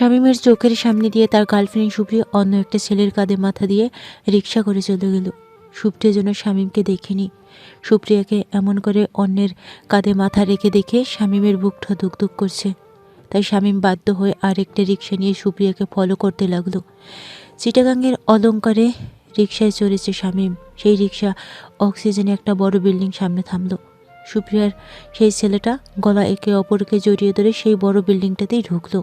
শামীমের চোখের সামনে দিয়ে তার গার্লফ্রেন্ড সুপ্রিয়া অন্য একটা ছেলের কাঁধে মাথা দিয়ে রিকশা করে চলে গেল। সুপ্রিয়া যেন শামীমকে দেখেনি। সুপ্রিয়াকে এমন করে অন্যের কাঁধে মাথা রেখে দেখে শামীমের বুকটা ধুকধুক করছে। তাই শামীম বাধ্য হয়ে আরেকটা রিকশা নিয়ে সুপ্রিয়াকে ফলো করতে লাগলো। চিটাগাংয়ের অলঙ্কারে রিকশায় চড়েছে শামীম। সেই রিকশা অক্সিজেনে একটা বড় বিল্ডিং সামনে থামলো। সুপ্রিয়ার সেই ছেলেটা গলা একে অপরকে জড়িয়ে ধরে সেই বড় বিল্ডিংটাতেই ঢুকলো।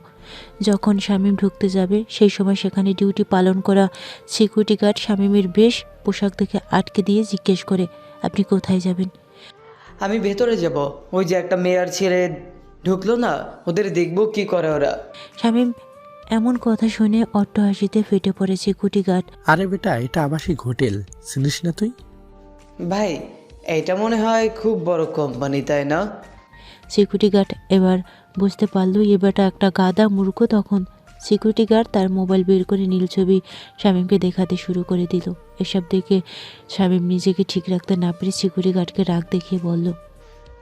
যখন শামীম ঢুকতে যাবে সেই সময় সেখানে ডিউটি পালন করা সিকিউরিটি গার্ড শামীমের বেশ পোশাক দেখে আটকে দিয়ে জিজ্ঞেস করে, আপনি কোথায় যাবেন? আমি ভেতরে যাব। ওই যে একটা মেয়ার ছেড়ে ঢুকলো না, ওদের দেখবো কি করে ওরা। শামীম এমন কথা শুনে অট্টহাসিতে ফেটে পড়ে সিকিউরিটি গার্ড। আরে বেটা, এটা আবাসিক হোটেল, চিনিস না তুই? ভাই, এটা মনে হয় খুব বড় কোম্পানি, তাই না? সিকিউরিটি গার্ড এবার বুঝতে পারলো এবারটা একটা গাদা মূর্খ। তখন সিকিউরিটি গার্ড তার মোবাইল বের করে নীল ছবি শামীমকে দেখাতে শুরু করে দিল। এসব দেখে শামীম নিজেকে ঠিক রাখতে না পেরে সিকিউরিটি গার্ডকে রাগ দেখিয়ে বলল,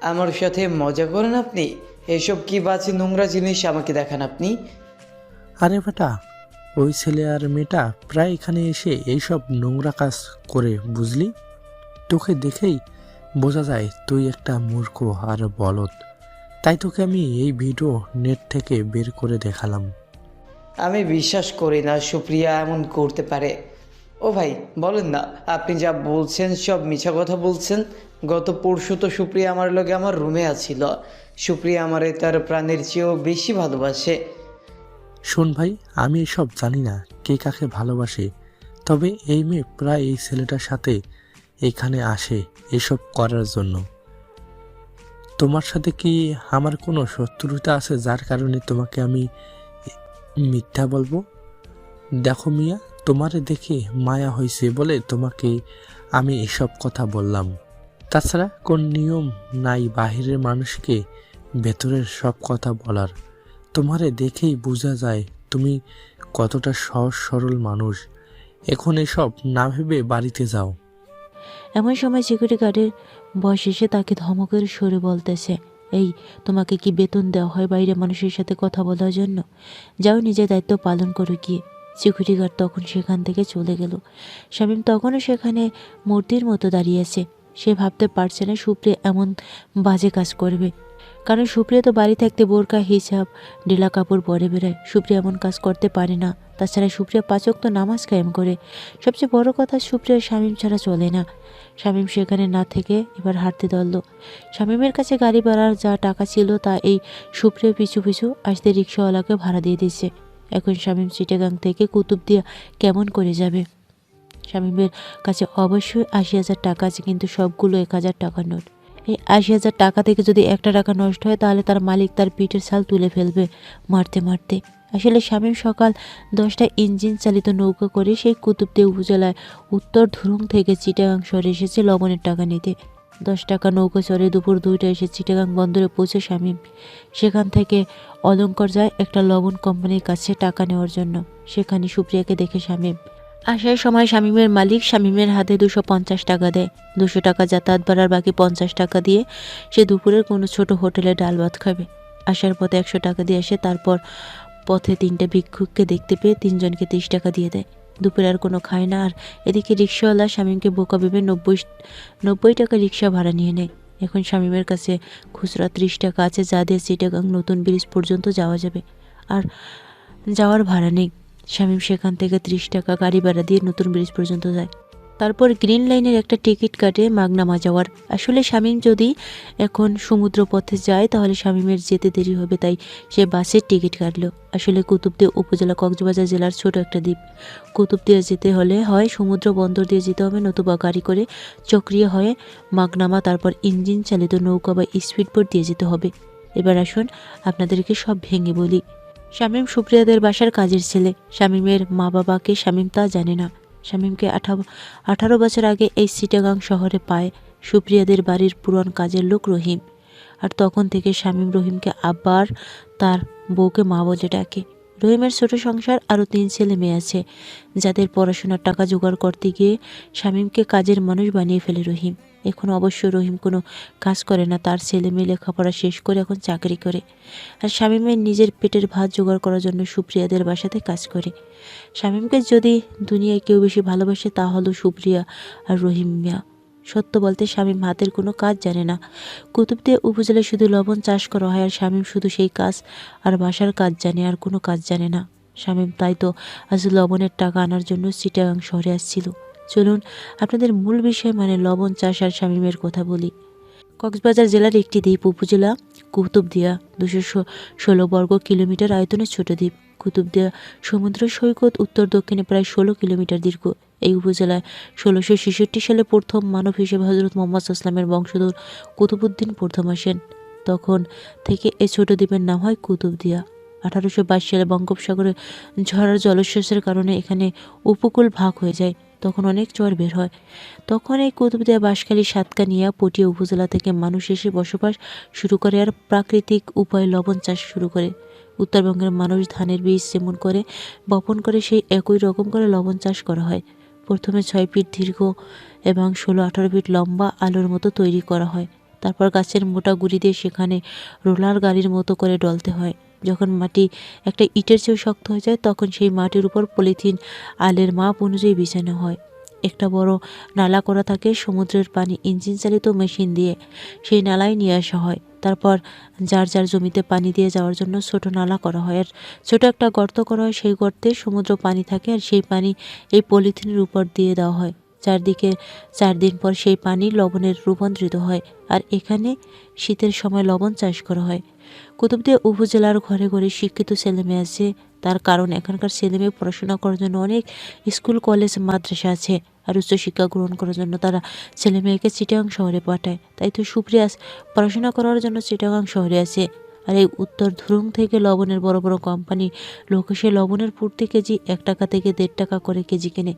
আমার সাথে মজা করেন আপনি? এসব কি বাজে নোংরা জিনিস আমাকে দেখান আপনি? আরে বেটা, ওই ছেলে আর মেয়েটা প্রায় এখানে এসে এইসব নোংরা কাজ করে, বুঝলি? তোকে দেখেই বোঝা যায় তুই একটা মূর্খ আর বলদ। তাই তোকে আমি এই ভিডিও নেট থেকে বের করে দেখালাম। আমি বিশ্বাস করি না সুপ্রিয়া এমন করতে পারে। ও ভাই, বলেন না, আপনি যা বলছেন সব মিছা কথা বলছেন। গত পরশু তো সুপ্রিয়া আমার লগে আমার রুমে আছিল। সুপ্রিয়া আমারে তার প্রাণের চেয়েও বেশি ভালোবাসে। শোন ভাই, আমি এসব জানি না কে কাকে ভালোবাসে, তবে এই মেয়ে প্রায় এই ছেলেটার সাথে এখানে আসে এসব করার জন্য। তোমার সাথে কি আমার কোনো শত্রুতা আছে যার কারণে তোমাকে আমি মিথ্যা বলবো? দেখো মিয়া, তোমারে দেখে মায়া হয়েছে বলে তোমাকে আমি এসব কথা বললাম। তাছাড়া কোন নিয়ম নাই বাহিরের মানুষকে ভেতরের সব কথা বলার। তোমারে দেখেই বোঝা যায় তুমি কতটা সহজ সরল মানুষ। এখন এসব না ভেবে বাড়িতে যাও। এমন সময় সিকিউরিটি গার্ডের বয়স এসে তাকে ধমকের সুরে বলতেছে, এই, তোমাকে কি বেতন দেওয়া হয় বাইরে মানুষের সাথে কথা বলার জন্য? যাও, নিজের দায়িত্ব পালন করো গিয়ে। সিকিউরিটি গার্ড তখন সেখান থেকে চলে গেল। শামীম তখনও সেখানে মূর্তির মতো দাঁড়িয়ে আছে। সে ভাবতে পারছে না সুপ্রিয়া এমন বাজে কাজ করবে, কারণ সুপ্রিয়া তো বাড়ি থাকতে বোরকা হিসাব ঢিলা কাপড় পরে বেড়ায়। সুপ্রিয়া এমন কাজ করতে পারে না। তাছাড়া সুপ্রিয়া 5 ওয়াক্ত নামাজ কায়েম করে। সবচেয়ে বড় কথা, সুপ্রিয়া শামীম ছাড়া চলে না। শামীম সেখানে না থেকে এবার হাঁটতে ধরল। শামীমের কাছে গাড়ি ভাড়ার যা টাকা ছিল তা এই সুপ্রিয়া পিছু পিছু আসতে রিক্সাওয়ালাকে ভাড়া দিয়ে দিচ্ছে। এখন শামীম চিটাগাং থেকে কুতুবদিয়া কেমন করে যাবে? শামীমের কাছে অবশ্যই 80,000 টাকা আছে, কিন্তু সবগুলো 1,000 টাকার নোট। এই 80,000 টাকা থেকে যদি একটা টাকা নষ্ট হয় তাহলে তার মালিক তার পিঠের ছাল তুলে ফেলবে মারতে মারতে। আসলে শামীম সকাল 10টায় ইঞ্জিন চালিত নৌকা করে সেই কুতুবদিয়া উপজেলায় উত্তর ধুরুং থেকে চিটাগাং শহরে এসেছে লবণের টাকা নিতে। 10 টাকা নৌকা চড়ে দুপুর 2টায় এসে চিটাগাং বন্দরে পৌঁছে শামীম। সেখান থেকে অলঙ্কার যায় একটা লবণ কোম্পানির কাছে টাকা নেওয়ার জন্য। সেখানে সুপ্রিয়াকে দেখে শামীম। আসার সময় শামীমের মালিক শামীমের হাতে 250 টাকা দেয়। 200 টাকা যাতায়াত ভাড়ার বাকি 50 টাকা দিয়ে সে দুপুরের কোনো ছোট হোটেলে ডাল ভাত খাবে। আসার পথে 100 টাকা দিয়ে আসে। তারপর পথে 3টে ভিক্ষুককে দেখতে পেয়ে 3জনকে 30 টাকা দিয়ে দেয়। দুপুরে আর কোনো খায় না। আর এদিকে রিক্সাওয়ালা শামীমকে বোকা ভেবে 90 টাকা রিক্সা ভাড়া নিয়ে নেয়। এখন শামীমের কাছে খুচরা 30 টাকা আছে, যা দিয়ে চিটাগাং নতুন ব্রিজ পর্যন্ত যাওয়া যাবে। আর যাওয়ার ভাড়া নেই। শামীম সেখান থেকে 30 টাকা গাড়ি ভাড়া দিয়ে নতুন ব্রিজ পর্যন্ত যায়। তারপর গ্রিন লাইনের একটা টিকিট কাটে মাগনামা যাওয়ার। আসলে শামীম যদি এখন সমুদ্র পথে যায় তাহলে শামীমের যেতে দেরি হবে, তাই সে বাসের টিকিট কাটলো। আসলে কুতুবদিয়া উপজেলা কক্সবাজার জেলার ছোট একটা দ্বীপ। কুতুবদিয়া যেতে হলে হয় সমুদ্র বন্দর দিয়ে যেতে হবে, নতুবা গাড়ি করে চক্রিয়া হয়ে মাগনামা, তারপর ইঞ্জিন চালিত নৌকা বা স্পিডবোট দিয়ে যেতে হবে। এবার আসুন আপনাদেরকে সব ভেঙে বলি। শামীম সুপ্রিয়াদের বাসার কাজের ছেলে। শামীমের মা বাবাকে শামীম তা জানে না। শামীমকে 18 বছর আগে এই চিটাগাং শহরে পায় সুপ্রিয়াদের বাড়ির পুরান কাজের লোক রহিম। আর তখন থেকে শামীম রহিমকে আব্বা আর তার বউকে মা বলে ডাকে। রহিমের ছোট সংসার, আরও 3 ছেলে মেয়ে আছে, যাদের পড়াশোনার টাকা জোগাড় করতে গিয়ে শামীমকে কাজের মানুষ বানিয়ে ফেলে রহিম। এখন অবশ্য রহিম কোনো কাজ করে না, তার ছেলে মেয়ে লেখাপড়া শেষ করে এখন চাকরি করে। আর শামীমের নিজের পেটের ভাত জোগাড় করার জন্য সুপ্রিয়াদের বাসাতে কাজ করে। শামীমকে যদি দুনিয়ায় কেউ বেশি ভালোবাসে তা হলো সুপ্রিয়া আর রহিম মিয়া। সত্য বলতে শামীম হাতের কোনো কাজ জানে না। কুতুবদিয়া উপজেলায় শুধু লবণ চাষ করা হয়, আর শামীম শুধু সেই কাজ আর বাসার কাজ জানে, আর কোনো কাজ জানে না। শামীম তাই তো আজ লবণের টাকা আনার জন্য চিটাগাং শহরে আসছিল। চলুন আপনাদের মূল বিষয় মানে লবণ চাষ আর শামীমের কথা বলি। কক্সবাজার জেলার একটি দ্বীপ উপজেলা কুতুবদিয়া, 216 বর্গ কিলোমিটার আয়তনের ছোট দ্বীপ। কুতুবদিয়া সমুদ্র সৈকত উত্তর দক্ষিণে প্রায় 16 কিলোমিটার দীর্ঘ। এই উপজেলায় 1666 সালে প্রথম মানব হিসেবে হজরত মোহাম্মদ সাল্লামের বংশধর কুতুবউদ্দিন প্রথম আসেন। তখন থেকে এই ছোট দ্বীপের নাম হয় কুতুবদিয়া। 1822 সালে বঙ্গোপসাগরে ঝড়ার জলস্রোতের কারণে এখানে উপকূল ভাগ হয়ে যায়। তখন অনেক ঝড় বের হয়। তখন এই কুতুবদিয়া, বাঁশখালী, সাতকানিয়া, পটিয়া উপজেলা থেকে মানুষ এসে বসবাস শুরু করে আর প্রাকৃতিক উপায়ে লবণ চাষ শুরু করে। উত্তরবঙ্গের মানুষ ধানের বীজ যেমন করে বপন করে, সেই একই রকম করে লবণ চাষ করা হয়। প্রথমে 6 ফিট দীর্ঘ এবং 16-18 ফিট লম্বা আলোর মতো তৈরি করা হয়। তারপর গাছের মোটা গুঁড়ি দিয়ে সেখানে রোলার গাড়ির মতো করে ডলতে হয়। যখন মাটি একটা ইটের চেয়েও শক্ত হয়ে যায়, তখন সেই মাটির উপর পলিথিন আলের মাপ অনুযায়ী বিছানো হয়। একটা বড় নালা করা থাকে, সমুদ্রের পানি ইঞ্জিন চালিত মেশিন দিয়ে সেই নালায় নিয়ে আসা হয়। তারপর যার যার জমিতে পানি দিয়ে যাওয়ার জন্য ছোট নালা করা হয়, আর ছোট একটা গর্ত করা হয়। সেই গর্তে সমুদ্র পানি থাকে, আর সেই পানি এই পলিথিনের উপর দিয়ে দেওয়া হয়। 4 দিন পর সেই পানি লবণের রূপান্তরিত হয়, আর এখানে শীতের সময় লবণ চাষ করা হয়। কুতুবদিয়া উপজেলার ঘরে ঘরে শিক্ষিত ছেলেমেয়ে আছে, তার কারণ এখানকার ছেলেমেয়ে পড়াশোনা করার জন্য অনেক স্কুল, কলেজ, মাদ্রাসা আছে। আর উচ্চশিক্ষা গ্রহণ করার জন্য তারা ছেলে মেয়েকে চিটাগাং শহরে পাঠায়। তাই তো সুপ্রিয়া পড়াশোনা করার জন্য চিটাগাং শহরে আছে। আর এই উত্তর ধুরুং থেকে লবণের বড় বড় কোম্পানি লোক এসে লবণের প্রতি কেজি 1 টাকা থেকে 1.5 টাকা করে কেজি কেনে।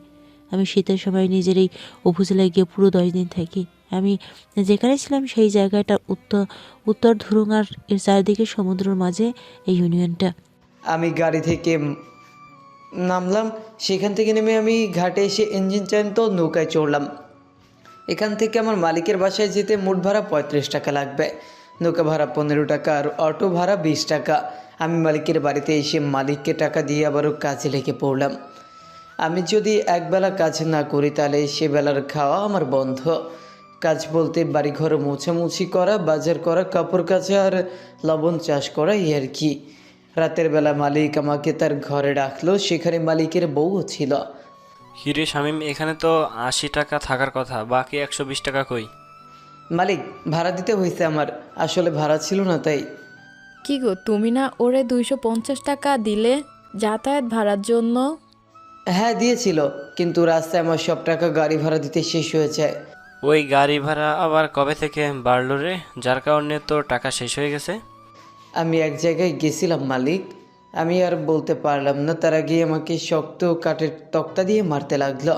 আমি শীতের সময় নিজের এই উপজেলায় গিয়ে পুরো 10 দিন থাকি। আমি যেখানে ছিলাম সেই জায়গাটা উত্তর ধুরুং, আর এর চারিদিকে সমুদ্রের মাঝে এই ইউনিয়নটা। আমি গাড়ি থেকে নামলাম। সেখান থেকে নেমে আমি ঘাটে এসে ইঞ্জিন চালিত নৌকায় চড়লাম। এখান থেকে আমার মালিকের বাসায় যেতে মোট ভাড়া 35 টাকা লাগবে। নৌকা ভাড়া 15 টাকা আর অটো ভাড়া 20 টাকা। আমি মালিকের বাড়িতে এসে মালিককে টাকা দিয়ে আবারও কাজে লেগে পড়লাম। আমি যদি একবেলা কাজ না করি তাহলে সেবেলার খাওয়া আমার বন্ধ। কাজ বলতে বাড়িঘর মোছামুছি করা, বাজার করা, কাপড় কাচা আর লবণ চাষ করা, এই আর কি। রাতের বেলা মালিক আমাকে তার ঘরে ডাকলো। সেখানে মালিকের বউও ছিল। হিরে শামীম, এখানে তো 80 টাকা থাকার কথা, বাকি 120 টাকা কই? মালিক, ভাড়া দিতে হয়েছে আমার, আসলে ভাড়া ছিল না তাই। কি গো, তুমি না ওরে 250 টাকা দিলে যাতায়াত ভাড়ার জন্য? হ্যাঁ দিয়েছিল, কিন্তু রাস্তায় আমার সব টাকা গাড়ি ভাড়া দিতে শেষ হয়ে যায়। ওই গাড়ি ভাড়া আবার কবে থেকে বাড়লো রে, যার কারণে তো টাকা শেষ হয়ে গেছে? আমি এক জায়গায় গেছিলাম মালিক, আমি আর বলতে পারলাম না। তার আগে আমাকে শক্ত কাঠের তক্তা দিয়ে মারতে লাগলো।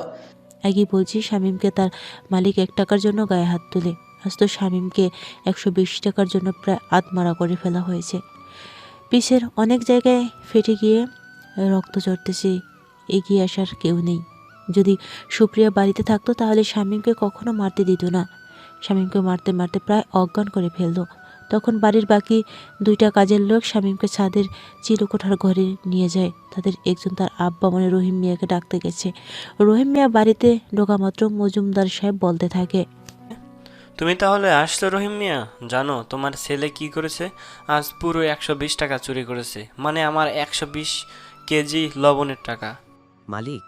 আগেই বলছি শামীমকে তার মালিক 1 টাকার জন্য গায়ে হাত তুলে। আজ তো শামীমকে 120 টাকার জন্য প্রায় আধমারা করে ফেলা হয়েছে। পিছের অনেক জায়গায় ফেটে গিয়ে রক্ত ঝরতেছে। এগিয়ে আসার কেউ নেই। যদি সুপ্রিয়া বাড়িতে থাকতো তাহলে শামীমকে কখনো মারতে দিত না। শামীমকে মারতে মারতে প্রায় অজ্ঞান করে ফেলতো। তখন বাড়ির বাকি 2টা কাজের লোক শামীমকে ছাদের চিরকোঠার ঘরে নিয়ে যায়। তাদের একজন তার আব্বা মানে রহিম মিয়াকে ডাকতে গেছে। রহিম মিয়া বাড়িতে ঢোকা মাত্র মজুমদার সাহেব বলতে থাকে, তুমি তাহলে আসছো রহিম মিয়া? জানো তোমার ছেলে কি করেছে? আজ পুরো 120 টাকা চুরি করেছে, মানে আমার 120 কেজি লবণের টাকা। মালিক,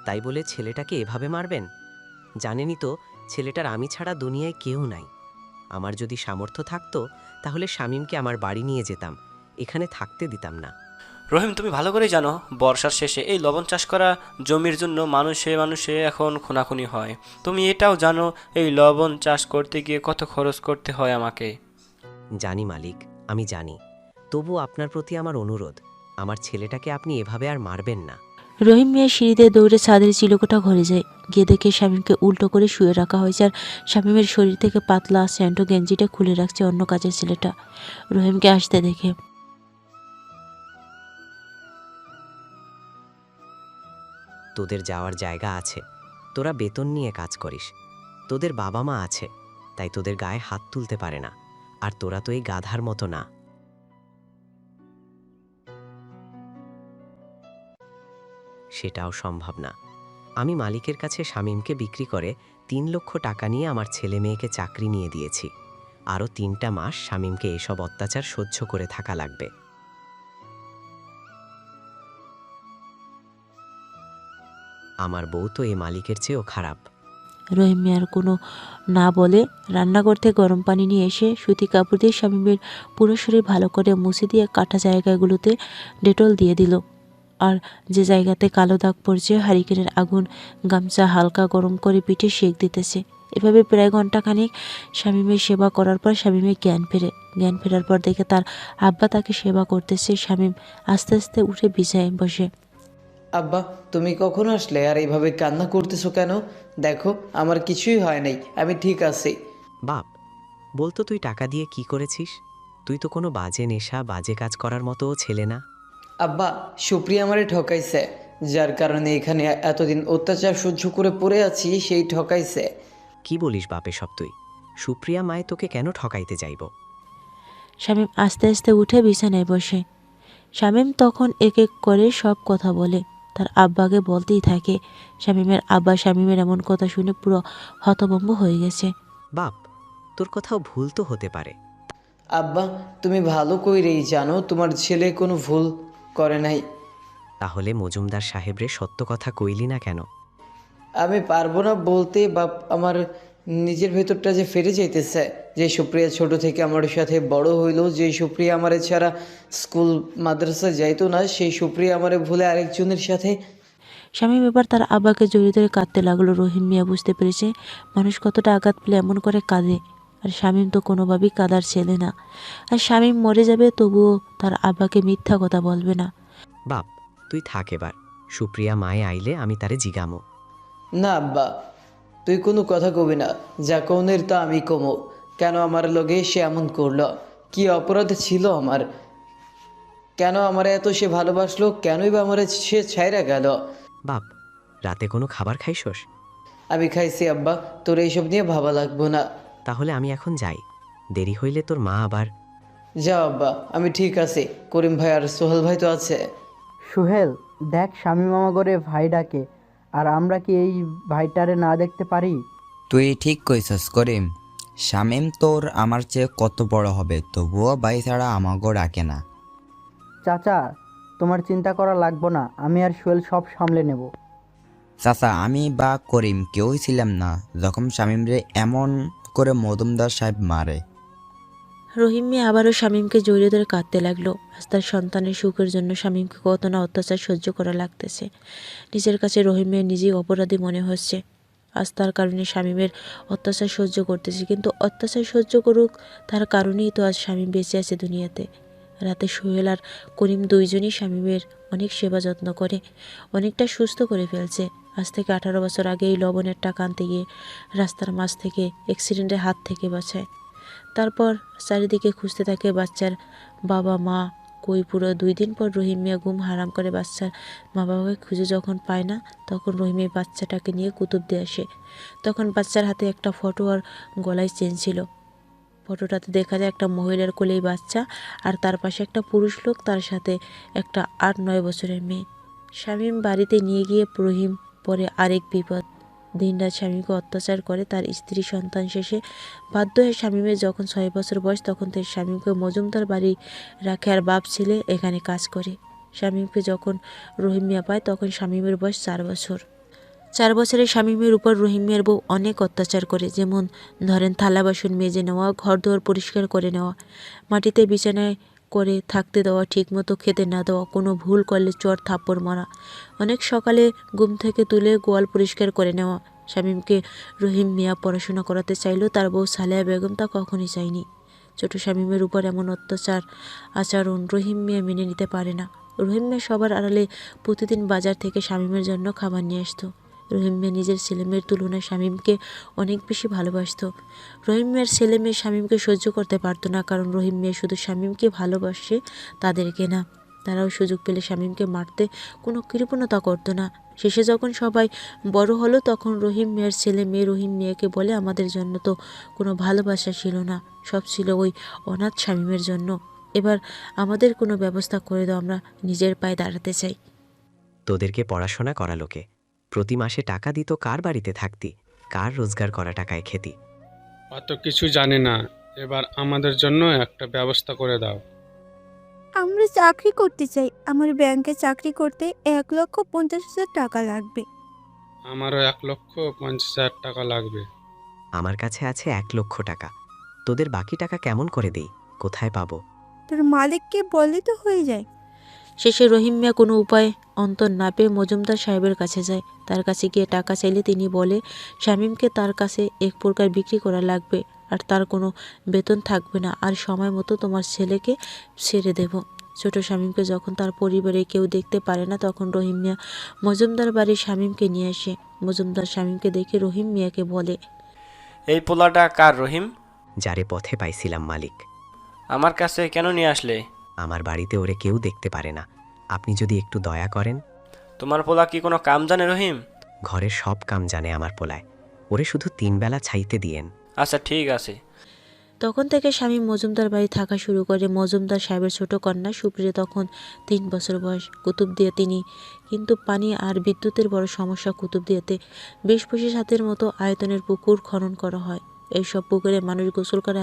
তাই বলে ছেলেটাকে এভাবে মারবেন? জানেনই তো ছেলেটার আমি ছাড়া দুনিয়ায় কেউ নাই। আমার যদি সামর্থ্য থাকতো তাহলে শামীমকে আমার বাড়ি নিয়ে যেতাম, এখানে থাকতে দিতাম না। রহিম, তুমি ভালো করে জানো বর্ষার শেষে এই লবণ চাষ করা জমির জন্য মানুষে মানুষে এখন খুনাখুনি হয়। তুমি এটাও জানো এই লবণ চাষ করতে গিয়ে কত খরচ করতে হয় আমাকে। জানি মালিক, আমি জানি। তবু আপনার প্রতি আমার অনুরোধ, আমার ছেলেটাকে আপনি এভাবে আর মারবেন না। রহিম মিয়া সিঁড়িতে দৌড়ে ছাদের চিলকোঠা ঘরে যায়। গিয়ে দেখে শামীমকে উল্টো করে শুয়ে রাখা হয়েছে, আর শামীমের শরীর থেকে পাতলা স্যান্টো গেঞ্জিটা খুলে রাখছে অন্য কাজের ছেলেটা। রহিমকে আসতে দেখে তোদের যাওয়ার জায়গা আছে, তোরা বেতন নিয়ে কাজ করিস। তোদের বাবা মা আছে, তাই তোদের গায়ে হাত তুলতে পারে না। আর তোরা তো এই গাধার মতো না। সেটাও সম্ভব না। আমি মালিকের কাছে শামীমকে বিক্রি করে 3 লক্ষ টাকা নিয়ে আমার ছেলে মেয়েকে চাকরি নিয়ে দিয়েছি। আরও 3টা মাস শামীমকে এসব অত্যাচার সহ্য করে থাকা লাগবে। আমার বউ তো এই মালিকের চেয়েও খারাপ। রহিম মিয়ার কোনো না বলে রান্নাঘর থেকে গরম পানি নিয়ে এসে সুতি কাপড় দিয়ে শামীমের পুরো শরীর ভালো করে মুছে দিয়ে কাটা জায়গাগুলোতে ডেটল দিয়ে দিল। আর যে জায়গাতে কালো দাগ পড়ছে হারিকেনের আগুন গামছা হালকা গরম করে পিঠে সেঁক দিতেছে। এভাবে প্রায় ঘন্টাখানেক শামীমের সেবা করার পর শামীমের জ্ঞান ফেরার পর দেখে তার আব্বা তাকে সেবা করতেছে। শামীম আস্তে আস্তে উঠে বিছায় বসে। আব্বা, তুমি কখন আসলে আর এইভাবে কান্না করতেছো কেন? দেখো, আমার কিছুই হয় নাই, আমি ঠিক আছি। বাপ, বলতো তুই টাকা দিয়ে কি করেছিস? তুই তো কোনো বাজে নেশা বাজে কাজ করার মতো ছেলে না। আব্বা, সুপ্রিয়া আমারে ঠকাইছে, যার কারণে এখানে এতদিন অত্যাচার সহ্য করে পড়ে আছি, সেই ঠকাইছে। কি বলিস বাপে সব তুই? সুপ্রিয়া মায়ে তোকে কেন ঠকাইতে যাইব? শামীম আস্তে আস্তে উঠে বিছানায় বসে। শামীম তখন এক এক করে সব কথা বলে, তার আব্বাকে বলতেই থাকে। শামীমের আব্বা শামীমের এমন কথা শুনে পুরো হতভম্ব হয়ে গেছে। বাপ, তোর কোথাও ভুল তো হতে পারে। আব্বা, তুমি ভালো কইরেই জানো তোমার ছেলে কোনো ভুল করে নাই। তাহলে মজুমদার সাহেবরে সত্য কথা কইলি না কেন? আমি পারবো না বলতে, বাপ, আমার নিজের ভেতরটা যে ফিরে যাইতেছে। যে সুপ্রিয়া ছোট থেকে আমার সাথে বড় হইল, যে সুপ্রিয়া আমারে ছাড়া স্কুল মাদ্রাসা যাইতো না, সেই সুপ্রিয়া আমারে ভুলে আরেকজনের সাথে। শামীম এবার তার আব্বাকে জড়িয়ে ধরে কাঁদতে লাগলো। রহিম মিয়া বুঝতে পেরেছে মানুষ কতটা আঘাত পেলে এমন করে কাঁদে। আর শামীম তো কোনোভাবেই কাঁদার ছেলে না। আর শামীম মরে যাবে তবুও তার আব্বাকে মিথ্যা কথা বলবে না। বাপ, তুই থাক এবার। সুপ্রিয়া মায়ে আইলে আমি তারে জিগামো। না আব্বা, তুই কোনো কথা কবি না, যা কৌনের তা আমি কমো। কেন আমার লগে সে এমন করলো? কি অপরাধ ছিল আমার? কেন আমার এত সে ভালোবাসলো? কেনই বা আমার সে ছাইরা গেল? বাপ, রাতে কোনো খাবার খাইছস? আমি খাইছি আব্বা, তোর এইসব নিয়ে ভাবা লাগবো না। তাহলে আমি এখন যাই, দেরি হইলে তোর মা আবার। যাও আব্বা, আমি ঠিক আছি। করিম ভাই আর সোহেল ভাই তো আছে। সোহেল, দেখ স্বামী মামা করে ভাই ডাকে, আর আমরা কি এই ভাইটারে না দেখতে পারি? তুই ঠিক কইছস করিম। শামীম তোর আমার চেয়ে কত বড় হবে, তবুও ভাই ছাড়া আমাকেও ডাকে না। চাচা, তোমার চিন্তা করা লাগবো না, আমি আর সোহেল সব সামলে নেব। চাচা, আমি বা করিম কেউই ছিলাম না যখন শামীম রে এমন করে মজুমদার সাহেব মারে। রহিম মিয়া আবারও শামীমকে জড়িয়ে ধরে কাঁদতে লাগলো। আজ তার সন্তানের সুখের জন্য শামীমকে কত না অত্যাচার সহ্য করা লাগতেছে। নিজের কাছে রহিম মিয়া নিজেই অপরাধী মনে হচ্ছে। আজ তার কারণে শামীমের অত্যাচার সহ্য করতেছে, কিন্তু অত্যাচার সহ্য করুক, তার কারণেই তো আজ শামীম বেঁচে আছে দুনিয়াতে। রাতে সোহেল আর করিম দুইজনই শামীমের অনেক সেবা যত্ন করে, অনেকটা সুস্থ করে ফেলছে। আজ থেকে 18 বছর আগে এই লবণের টাকা আনতে গিয়ে রাস্তার মাঝ থেকে অ্যাক্সিডেন্টের হাত থেকে বাঁচায়। তারপর চারিদিকে খুঁজতে থাকে বাচ্চার বাবা মা কই। পুরো 2 দিন পর রহিম মিয়া ঘুম হারাম করে বাচ্চার মা বাবাকে খুঁজে যখন পায় না, তখন রহিম এই বাচ্চাটাকে নিয়ে কুতুব দিয়ে আসে। তখন বাচ্চার হাতে একটা ফটো আর গলায় চেন ছিল। ফটোটাতে দেখা যায় একটা মহিলার কোলেই বাচ্চা, আর তার পাশে একটা পুরুষ লোক, তার সাথে একটা 8-9 বছরের মেয়ে। শামীম বাড়িতে নিয়ে গিয়ে রহিম পরে আরেক বিপদ। দিনরাত স্বামীকে অত্যাচার করে তার স্ত্রী সন্তান। শেষে বাধ্য হয়ে শামীমের যখন 6 বছর বয়স, তখন তার স্বামীকে মজুমদার বাড়ি রাখে, আর বাপ ছেলে এখানে কাজ করে। শামীমকে যখন রহিম মিয়া পায়, তখন শামীমের বয়স 4 বছর। 4 বছরের শামীমের উপর রহিম মিয়ার বউ অনেক অত্যাচার করে, যেমন ধরেন থালা বাসন মেজে নেওয়া, ঘর দুয়ার পরিষ্কার করে নেওয়া, মাটিতে বিছানায় করে থাকতে দেওয়া, ঠিকমতো খেতে না দেওয়া, কোনো ভুল করলে চর থাপ্পড় মারা, অনেক সকালে ঘুম থেকে তুলে গোয়াল পরিষ্কার করে নেওয়া। শামীমকে রহিম মিয়া পড়াশোনা করাতে চাইলেও তার বউ সালেহা বেগম তা কখনই চায়নি। ছোট শামীমের উপর এমন অত্যাচার আচরণ রহিম মিয়া মেনে নিতে পারে না। রহিম মিয়া সবার আড়ালে প্রতিদিন বাজার থেকে শামীমের জন্য খাবার নিয়ে আসতো। রহিম মিয়া নিজের ছেলেমেয়ের তুলনায় শামীমকে অনেক বেশি ভালোবাসতো। রহিম মিয়ার ছেলে মেয়ে শামীমকে সহ্য করতে পারতো না, কারণ রহিম মিয়া শুধু শামীমকে ভালোবাসে, তাদেরকে না। তারাও সুযোগ পেলে শামীমকে মারতে কোনো কৃপণতা করতো না। শেষে যখন সবাই বড় হলো তখন রহিম মিয়ার ছেলে মেয়ে রহিম মিয়াকে বলে, আমাদের জন্য তো কোনো ভালোবাসা ছিল না, সব ছিল ওই অনাথ শামীমের জন্য। এবার আমাদের কোনো ব্যবস্থা করে দাও, আমরা নিজের পায়ে দাঁড়াতে চাই। তোদেরকে পড়াশোনা করালোকে, প্রতি মাসে টাকা দিত কার বাড়িতে থাকতি, কার রোজগার করা টাকায় খেতি। অত কিছু জানি না, এবার আমাদের জন্য একটা ব্যবস্থা করে দাও। আমরা চাকরি করতে চাই, আমার ব্যাংকে চাকরি করতে 1,50,000 টাকা লাগবে। আমারও 1,50,000 টাকা লাগবে। আমার কাছে আছে 1,00,000 টাকা। তোদের বাকি টাকা কেমন করে দেই, কোথায় পাবো? তোর মালিককে বললে তো হয়ে যায়। শেষে রহিম মিয়া কোনো উপায় অন্তর না পেয়ে মজুমদার সাহেবের কাছে যায়। তার কাছে গিয়ে টাকা চাইলে তিনি বলে, শামীমকে তার কাছে এক প্রকার বিক্রি করা লাগবে, আর তার কোনো বেতন থাকবে না, আর সময় মতো তোমার ছেলেকে ছেড়ে দেব। ছোট শামীমকে যখন তার পরিবারে কেউ দেখতে পারে না তখন রহিম মিয়া মজুমদার বাড়ির শামীমকে নিয়ে আসে। মজুমদার শামীমকে দেখে রহিম মিয়াকে বলে, এই পোলাটা কার রহিম? যারে পথে পাইছিলাম মালিক। আমার কাছে কেন নিয়ে আসলে? আমার বাড়িতে ওরে কেউ দেখতে পারে না, আপনি যদি একটু দয়া করেন। তোমার পোলা কি কোনো কাম জানে রহিম? ঘরের সব কাম জানে আমার পোলায়, ওরে শুধু 3 বেলা ছাইতে দিয়েন। আচ্ছা ঠিক আছে। তখন থেকে শামীম মজুমদার বাড়ি থাকা শুরু করে। মজুমদার সাহেবের ছোট কন্যা সুপ্রিয়া তখন 3 বছর বয়স। কুতুবদিয়া তিনি, কিন্তু পানি আর বিদ্যুতের বড় সমস্যা কুতুবদিয়াতে। 20-25 হাতের মতো আয়তনের পুকুর খনন করা হয়। এইসব পুকুরে মানুষ গোসল করে,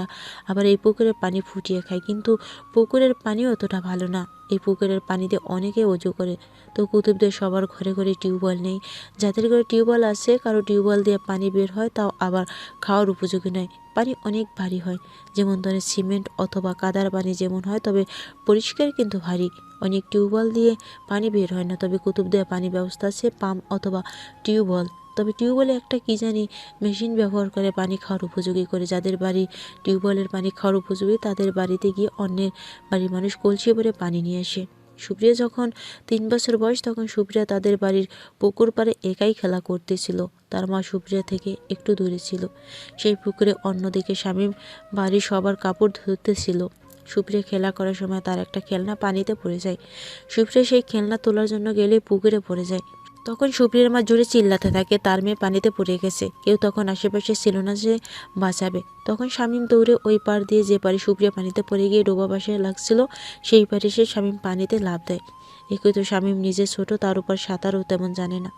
আবার এই পুকুরে পানি ফুটিয়ে খায়, কিন্তু পুকুরের পানিও অতটা ভালো না। এই পুকুরের পানিতে অনেকে অজু করে। তো কুতুবদের সবার ঘরে ঘরে টিউবওয়েল নেই। যাদের ঘরে টিউবওয়েল আছে, কারো টিউবওয়েল দিয়ে পানি বের হয়, তাও আবার খাওয়ার উপযোগী নয়। পানি অনেক ভারী হয়, যেমন ধরে সিমেন্ট অথবা কাদার পানি যেমন হয়, তবে পরিষ্কার কিন্তু ভারী। অনেক টিউবওয়েল দিয়ে পানি বের হয় না, তবে কুতুবদিয়া পানি ব্যবস্থা আছে পাম্প অথবা টিউবওয়েল। তবে টিউবওয়েলে একটা কী জানি মেশিন ব্যবহার করে পানি খাওয়ার উপযোগী করে। যাদের বাড়ি টিউবওয়েলের পানি খাওয়ার উপযোগী তাদের বাড়িতে গিয়ে অন্যের বাড়ির মানুষ কলসি ভরে পানি নিয়ে আসে। সুপ্রিয়া যখন 3 বছর বয়স তখন সুপ্রিয়া তাদের বাড়ির পুকুর পাড়ে একাই খেলা করতেছিল। তার মা সুপ্রিয়া থেকে একটু দূরে ছিল। সেই পুকুরে অন্যদিকে শামীম বাড়ির সবার কাপড় ধুতেছিল। সুপ্রিয়া খেলা করার সময় তার একটা খেলনা পানিতে পড়ে যায়। সুপ্রিয়া সেই খেলনা তোলার জন্য গেলে পুকুরে পড়ে যায়। তখন সুপ্রিয়ার মা জোরে চিল্লাতে থাকে, তার মেয়ে পানিতে পড়ে গেছে। কেউ তখন আশেপাশে ছিল না যে বাঁচাবে। তখন শামীম দৌড়ে ওই পাড় দিয়ে যে পারে সুপ্রিয়া পানিতে পড়ে গিয়ে ডোবা বাসায় লাগছিল সেই পারে সে শামীম পানিতে লাফ দেয়। একই তো শামীম নিজে ছোট, তার উপর সাঁতারও তেমন জানে না।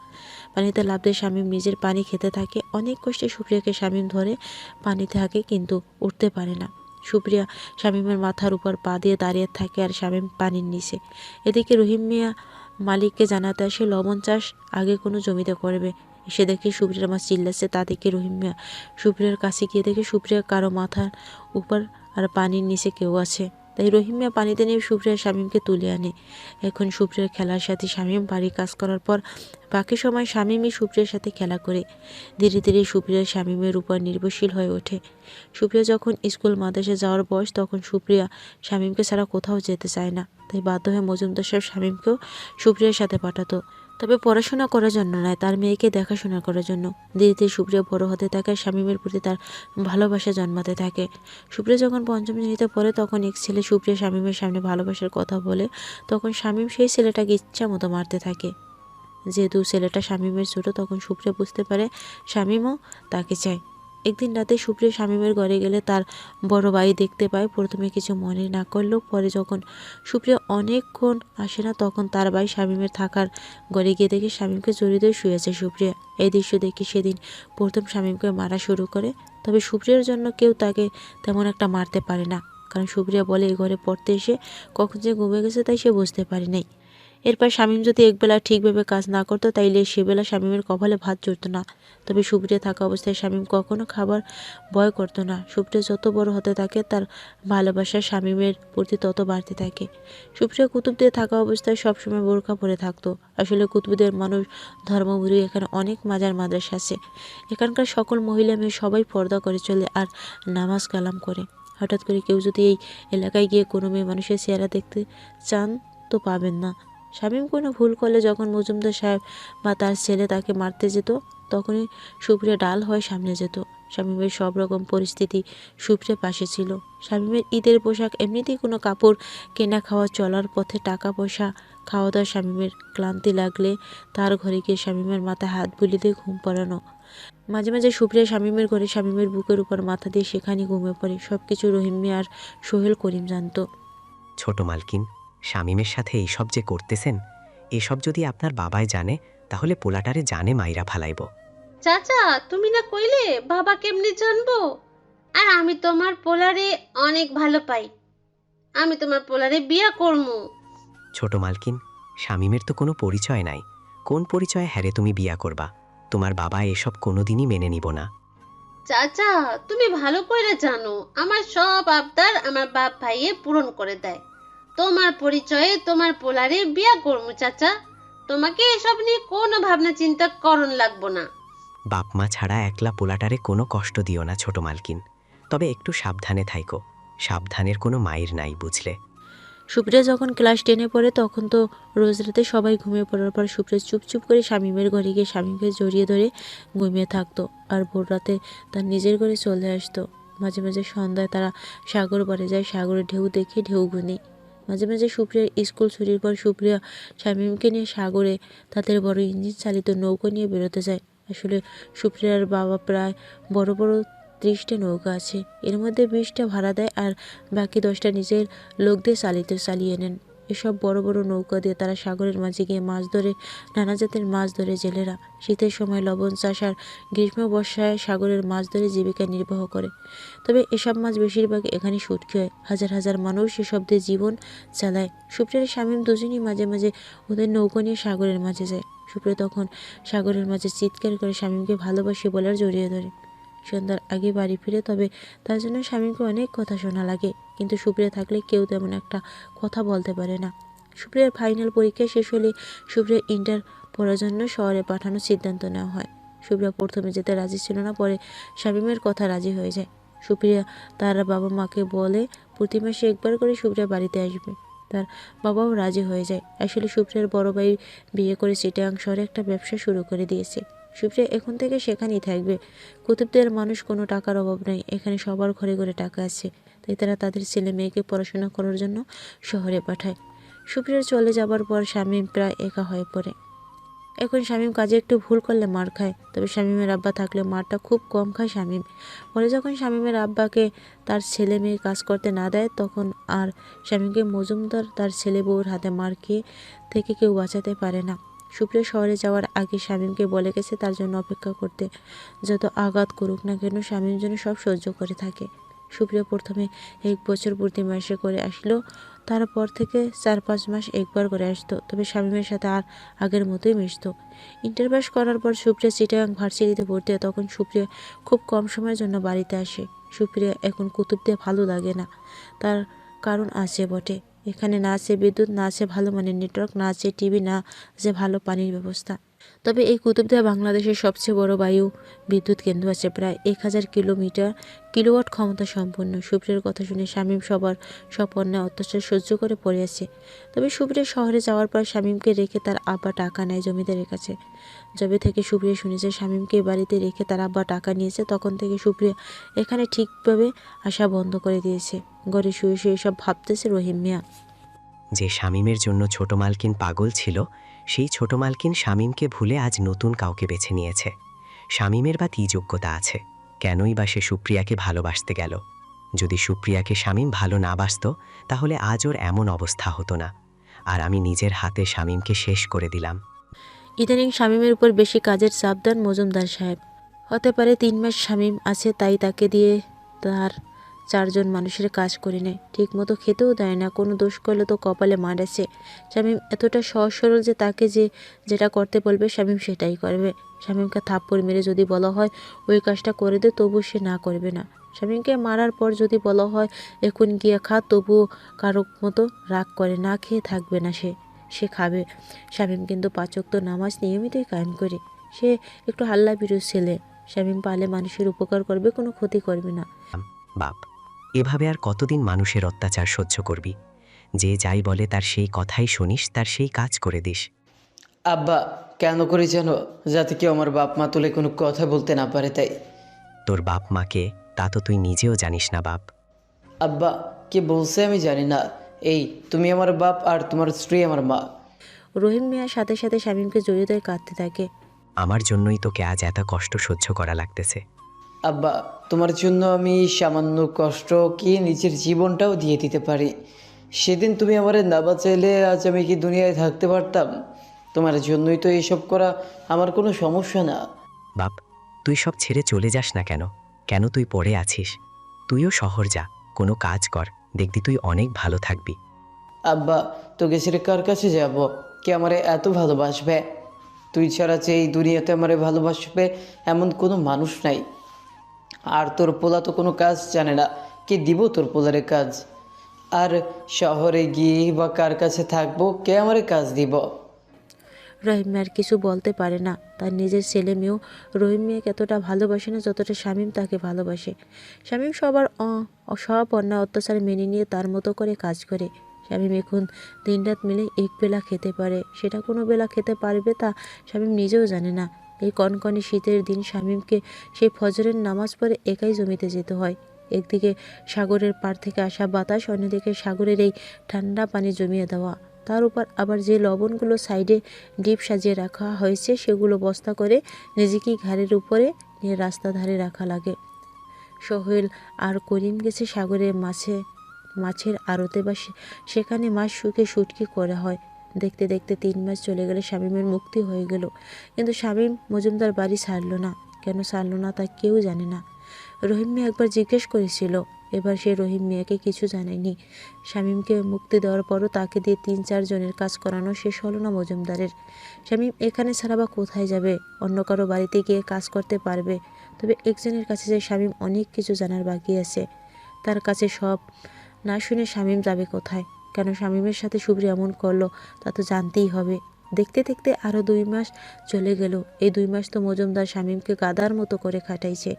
পানিতে লাফ দিয়ে শামীম নিজের পানি খেতে থাকে। অনেক কষ্টে সুপ্রিয়াকে শামীম ধরে পানিতে থাকে, কিন্তু উঠতে পারে না। সুপ্রিয়া শামীমের মাথার উপর পা দিয়ে দাঁড়িয়ে থাকে আর শামীম পানির নিচে। এদিকে রহিম মিয়া মালিককে জানাতে আসে লবণ চাষ আগে কোনো জমিতে করবে। এসে দেখে সুপ্রিয়ার মা চিল্লাচ্ছে, তা দেখে রহিম মিয়া সুপ্রিয়ার কাছে গিয়ে দেখে সুপ্রিয়া কারো মাথার উপর আর পানির নিচে কেউ আছে। তাই রহিম মিয়া পানিতে নিয়ে সুপ্রিয়া শামীমকে তুলে আনে। এখন সুপ্রিয়ার খেলার সাথে শামীম বাড়ি কাজ করার পর বাকি সময় শামীমই সুপ্রিয়ার সাথে খেলা করে। ধীরে ধীরে সুপ্রিয়া শামীমের উপর নির্ভরশীল হয়ে ওঠে। সুপ্রিয়া যখন স্কুল মাদ্রাসা যাওয়ার বয়স তখন সুপ্রিয়া শামীমকে ছাড়া কোথাও যেতে চায় না। তাই বাধ্য হয়ে মজুমদার সাহেব শামীমকেও সুপ্রিয়ার সাথে পাঠাতো, তবে পড়াশোনা করার জন্য নয়, তার মেয়েকে দেখাশোনা করার জন্য। ধীরে ধীরে সুপ্রিয়া বড় হতে থাকে, শামীমের প্রতি তার ভালোবাসা জন্মাতে থাকে। সুপ্রিয়া যখন 5ম শ্রেণীতে পড়ে তখন এক ছেলে সুপ্রিয়া শামীমের সামনে ভালোবাসার কথা বলে। তখন শামীম সেই ছেলেটাকে ইচ্ছা মতো মারতে থাকে। যেহেতু ছেলেটা শামীমের ছোট, তখন সুপ্রিয়া বুঝতে পারে শামীমও তাকে চায়। একদিন রাতে সুপ্রিয়া শামীমের ঘরে গেলে তার বড় ভাই দেখতে পায়। প্রথমে কিছু মনে না করলেও পরে যখন সুপ্রিয়া অনেকক্ষণ আসে না তখন তার ভাই শামীমের থাকার ঘরে গিয়ে দেখে শামীমকে জড়িয়ে ধরে শুয়েছে সুপ্রিয়া। এই দৃশ্য দেখে সেদিন প্রথম শামীমকে মারা শুরু করে। তবে সুপ্রিয়ার জন্য কেউ তাকে তেমন একটা মারতে পারে না, কারণ সুপ্রিয়া বলে এই ঘরে পড়তে এসে কখন যে ঘুমে গেছে তাই সে বুঝতে পারে নাই। এরপর শামীম যদি একবেলা ঠিকভাবে কাজ না করতো তাইলে সেবেলা শামীমের কপালে ভাত জুটতো না। তবে সুপ্রিয়া থাকা অবস্থায় শামীম কখনো খাবার ভয় করতো না। সুপ্রিয়া যত বড় হতে থাকে তার ভালোবাসা শামীমের প্রতি তত বাড়তে থাকে। সুপ্রিয়া কুতুবদিয়া থাকা অবস্থায় সবসময় বোরকা পরে থাকতো। আসলে কুতুবদিয়ার মানুষ ধর্মগুরু, এখানে অনেক মাজার মাদ্রাসা আছে। এখানকার সকল মহিলা মেয়ে সবাই পর্দা করে চলে আর নামাজ কালাম করে। হঠাৎ করে কেউ যদি এই এলাকায় গিয়ে কোনো মেয়ে মানুষের চেহারা দেখতে চান তো পাবেন না। শামীম কোনো ভুল করলে যখন মজুমদার সাহেব বা তার ছেলে তাকে মারতে যেত, তখনই সুপ্রিয়া ডাল হয়ে সামনে যেত। শামীমের সব রকম পরিস্থিতি সুপ্রিয়ার পাশে ছিল। শামীমের ঈদের পোশাক, এমনিতেই কোনো কাপড় কেনা, খাওয়া, চলার পথে টাকা পয়সা, খাওয়া দাওয়া, শামীমের ক্লান্তি লাগলে তার ঘরে গিয়ে শামীমের মাথায় হাত বুলিয়ে দিয়ে ঘুম পড়ানো। মাঝে মাঝে সুপ্রিয়া শামীমের ঘরে শামীমের বুকের উপর মাথা দিয়ে সেখানে ঘুমিয়ে পড়ে। সব কিছু রহিম মিয়া আর সোহেল করিম জানত। ছোট মালকিন, শামীমের সাথে এইসব যে করতেছেন, এসব যদি আপনার বাবাই জানে তাহলে পোলাটারে জানে মাইরা ফালাইব। চাচা, তুমি না কইলে বাবা কেমনে জানবো? আর আমি তোমার পোলারে অনেক ভালো পাই, আমি তোমার পোলারে বিয়া করমু। ছোট মালকিন, শামীমের তো কোনো পরিচয় নাই, কোন পরিচয়ে হ্যারে তুমি বিয়া করবা? তোমার বাবা এসব কোনোদিনই মেনে নিব না। চাচা, তুমি ভালো করে জানো আমার সব আবদার আমার বাপ ভাইয়ে পূরণ করে দেয়। তোমার পরিচয়ে তোমার পোলারে বিয়া করমু চাচা, তোমাকে এসব নিয়ে কোনো ভাবনা চিন্তা করন লাগবো না। বাপ মা ছাড়া একলা পোলাটারে কোনো কষ্ট দিও না ছোট মালকিন, তবে একটু সাবধানে থাইকো। সাবধানের কোনো মায়ের নাই, বুঝলে? সুপ্রিয়া যখন ক্লাস 10-এ পড়ে তখন তো রোজ রাতে সবাই ঘুমিয়ে পড়ার পর সুপ্রিয়া চুপচুপ করে শামীমের ঘরে গিয়ে শামীমকে জড়িয়ে ধরে ঘুমিয়ে থাকতো। আর ভোর রাতে তার নিজের ঘরে চলে আসতো। মাঝে মাঝে সন্ধ্যায় তারা সাগর পাড়ে যায়, সাগরের ঢেউ দেখে ঢেউ গুনি। মাঝে মাঝে সুপ্রিয়ার স্কুল ছুটির পর সুপ্রিয়া শামীমকে নিয়ে সাগরে তাদের বড় ইঞ্জিন চালিত নৌকো নিয়ে বেরোতে যায়। আসলে সুপ্রিয়ার বাবা প্রায় বড় বড় 30টা নৌকা আছে, এর মধ্যে 20টা ভাড়া দেয় আর বাকি 10টা নিজের লোকদের চালিয়ে নেন। এসব বড় বড় নৌকা দিয়ে তারা সাগরের মাঝে গিয়ে মাছ ধরে, নানা জাতের মাছ ধরে জেলেরা। শীতের সময় লবণ চাষ আর গ্রীষ্ম বর্ষায় সাগরের মাছ ধরে জীবিকা নির্বাহ করে। তবে এসব মাছ বেশিরভাগ এখানে শুটকি হয়। হাজার হাজার মানুষ এসব দিয়ে জীবন চালায়। সুপ্রিয়ার শামীম দুজনই মাঝে মাঝে ওদের নৌকো নিয়ে সাগরের মাঝে যায়। সুপ্রিয়া তখন সাগরের মাঝে চিৎকার করে শামীমকে ভালোবাসি বলার জড়িয়ে ধরে। সন্ধ্যার আগে বাড়ি ফিরে, তবে তার জন্য স্বামীকে অনেক কথা শোনা লাগে, কিন্তু সুপ্রিয়া থাকলে কেউ তেমন একটা কথা বলতে পারে না। সুপ্রিয়ার ফাইনাল পরীক্ষা শেষ হলে সুপ্রিয়া ইন্টার পড়ার জন্য শহরে পাঠানোর সিদ্ধান্ত নেওয়া হয়। সুপ্রিয়া প্রথমে যেতে রাজি ছিল না, পরে শামীমের কথা রাজি হয়ে যায়। সুপ্রিয়া তার বাবা মাকে বলে প্রতি মাসে একবার করে সুপ্রিয়া বাড়িতে আসবে। তার বাবাও রাজি হয়ে যায়। আসলে সুপ্রিয়ার বড় ভাই বিয়ে করে চিটাগাং শহরে একটা ব্যবসা শুরু করে দিয়েছে। সুপ্রিয়া এখন থেকে সেখানেই থাকবে। কুতুবদের মানুষ, কোনো টাকার অভাব নেই, এখানে সবার ঘরে ঘরে টাকা আছে, তাই তারা তাদের ছেলে মেয়েকে পড়াশোনা করার জন্য শহরে পাঠায়। সুপ্রিয়ার চলে যাবার পর শামীম প্রায় একা হয়ে পড়ে। এখন শামীম কাজে একটু ভুল করলে মার খায়, তবে শামীমের আব্বা থাকলে মারটা খুব কম খায় শামীম। পরে যখন শামীমের আব্বাকে তার ছেলে মেয়ে কাজ করতে না দেয়, তখন আর শামীমকে মজুমদার তার ছেলে বউর হাতে মার খেয়ে থেকে কেউ বাঁচাতে পারে না। সুপ্রিয়া শহরে যাওয়ার আগে শামীমকে বলে গেছে তার জন্য অপেক্ষা করতে। যত আঘাত করুক না কেন শামীম যেন সব সহ্য করে থাকে। সুপ্রিয়া প্রথমে 1 বছর প্রতি মাসে করে আসলো, তারপর থেকে 4-5 মাস একবার করে আসতো। তবে শামীমের সাথে আর আগের মতোই মিশতো। ইন্টার পাস করার পর সুপ্রিয়া চিটাগাং ভার্সিটিতে ভর্তি হয়। তখন সুপ্রিয়া খুব কম সময়ের জন্য বাড়িতে আসে। সুপ্রিয়া এখন কুতুবদের ভালো লাগে না, তার কারণ আছে বটে। এখানে না আছে বিদ্যুৎ, না আছে ভালো মানের নেটওয়ার্ক, না আছে টিভি, না আছে ভালো পানির ব্যবস্থা। তবে এই কুতুবদিয়া বাংলাদেশের সবচেয়ে বড় বায়ু বিদ্যুৎ কেন্দ্র আছে, প্রায় 1000 কিলোওয়াট ক্ষমতা সম্পন্ন। সুপ্রিয়ার কথা শুনে শামীম সবার সব অন্যায় অত্যাচার সহ্য করে পড়ে আছে। তবে সুপ্রিয়া শহরে যাওয়ার পর শামীমকে রেখে তার আব্বা টাকা নেয় জমিদারের কাছে। যবে থেকে সুপ্রিয়া শুনেছে শামীমকে বাড়িতে রেখে তার আব্বা টাকা নিয়েছে, তখন থেকে সুপ্রিয়া এখানে ঠিকভাবে আসা বন্ধ করে দিয়েছে। ঘরে শুয়ে শুয়ে সব ভাবতেছে রহিম মিয়া। যে শামীমের জন্য ছোট মালকিন পাগল ছিল, সেই ছোট মালকিন শামীমকে ভুলে আজ নতুন কাউকে বেছে নিয়েছে। শামীমের বা কী যোগ্যতা আছে? কেনই বা সে সুপ্রিয়াকে ভালোবাসতে গেল? যদি সুপ্রিয়াকে শামীম ভালো না বাসত, তাহলে আজ ওর এমন অবস্থা হতো না। আর আমি নিজের হাতে শামীমকে শেষ করে দিলাম। ইদানিং শামীমের উপর বেশি কাজের চাপ দেন মজুমদার সাহেব। হতে পারে 3 মাস শামীম আছে, তাই তাকে দিয়ে তার 4 জন মানুষের কাজ করে নেয়। ঠিক মতো খেতেও দেয় না, কোনো দোষ করলে তো কপালে মার আছে। শামীম এতটা সহজ সরল যে তাকে যেটা করতে বলবে শামীম সেটাই করবে। শামীমকে থাপ্পড় মেরে যদি বলা হয় ওই কাজটা করে দে, তবু সে না করবে না। শামীমকে মারার পর যদি বলা হয় এখন গিয়ে খা, তবুও কারো মতো রাগ করে না খেয়ে থাকবে না, সে খাবে। শামীম কিন্তু 5 ওয়াক্ত নামাজ নিয়মিতই কায়েম করে। সে একটু হাল্লা বিরোধ ছেলে। শামীম পালে মানুষের উপকার করবে, কোনো ক্ষতি করবে না। বাপ, এভাবে আর কতদিন মানুষের অত্যাচার সহ্য করবি? যে যাই বলে তার সেই কথাই শুনিস, তার সেই কাজ করে দিস। আব্বা কেন করি জানো? যাতে কেউ আমার বাপ মা তুলে কোনো কথা বলতে না পারে তাই। তোর বাপ মাকে তা তো তুই নিজেও জানিস না বাপ। আব্বা কে বলছে আমি জানি না। এই তুমি আমার বাপ আর তোমার স্ত্রী আমার মা। রহিম মিয়ার সাথে সাথে শামীমকে জড়িয়ে ধরে কাঁদতে থাকে। আমার জন্যই তোকে আজ এত কষ্ট সহ্য করা লাগতেছে। আব্বা তোমার জন্য আমি সামান্য কষ্ট কি নিজের জীবনটাও দিয়ে দিতে পারি। সেদিন তুমি আমারে না বাঁচাইলে আজ আমি কি দুনিয়ায় থাকতে পারতাম? তোমার জন্যই তো এইসব করা আমার কোনো সমস্যা না। বাপ, তুই সব ছেড়ে চলে যাস না কেন? কেন তুই পড়ে আছিস? তুইও শহর যা, কোনো কাজ কর, দেখবি তুই অনেক ভালো থাকবি। আব্বা তোকে ছেড়ে কার কাছে যাব? কে আমারে এত ভালোবাসবে? তুই ছাড়া যে এই দুনিয়াতে আমারে ভালোবাসবে এমন কোনো মানুষ নাই। আর তোর পোলা তো কোনো কাজ জানে না, কে দিব তোর পোলারে কাজ? আর শহরে গিয়ে বা কার কাছে থাকবো, কে আমারে কাজ দিব? রহিম মিয়া আর কিছু বলতে পারে না। তার নিজের ছেলে মেয়েও রহিম মিয়াকে এতটা ভালোবাসে না যতটা শামীম তাকে ভালোবাসে। শামীম সব অন্যায় অত্যাচার মেনে নিয়ে তার মতো করে কাজ করে। শামীম এখন দিনরাত মিলে এক বেলা খেতে পারে, সেটা কোনো বেলা খেতে পারবে তা শামীম নিজেও জানে না। এই কনকনে শীতের দিন শামীমকে সেই ফজরের নামাজ পড়ে একাই জমিতে যেতে হয়। একদিকে সাগরের পাড় থেকে আসা বাতাস, অন্যদিকে সাগরের এই ঠান্ডা পানি জমিয়ে দেওয়া, তার উপর আবার যে লবণগুলো সাইডে ডিপ সাজিয়ে রাখা হয়েছে সেগুলো বস্তা করে নিজেকেই ঘাড়ের উপরে নিয়ে রাস্তা ধারে রাখা লাগে। সোহেল আর করিম গেছে সাগরে মাছের আড়তে বা সেখানে মাছ শুকে শুটকি করা হয়। দেখতে দেখতে 3 মাস চলে গেলে শামীমের মুক্তি হয়ে গেল। কিন্তু শামীম মজুমদার বাড়ি ছাড়লো না। কেন ছাড়লো না তা কেউ জানে না। রহিম মিয়া একবার জিজ্ঞেস করেছিল, এবার সে রহিম মিয়াকে কিছু জানায়নি। শামীমকে মুক্তি দেওয়ার পরও তাকে দিয়ে 3-4 জনের কাজ করানো শেষ হলো না মজুমদারের। শামীম এখানে ছাড়া বা কোথায় যাবে? অন্য কারো বাড়িতে গিয়ে কাজ করতে পারবে, তবে একজনের কাছে যে শামীম অনেক কিছু জানার বাকি আছে। তার কাছে সব না শুনে শামীম যাবে কোথায়? কেন শামীমের সাথে শুভ্র এমন করলো তা তো জানতেই হবে। দেখতে দেখতে আরও 2 মাস চলে গেল। এই 2 মাস তো মজুমদার শামীমকে গাদার মতো করে খাটাইছে।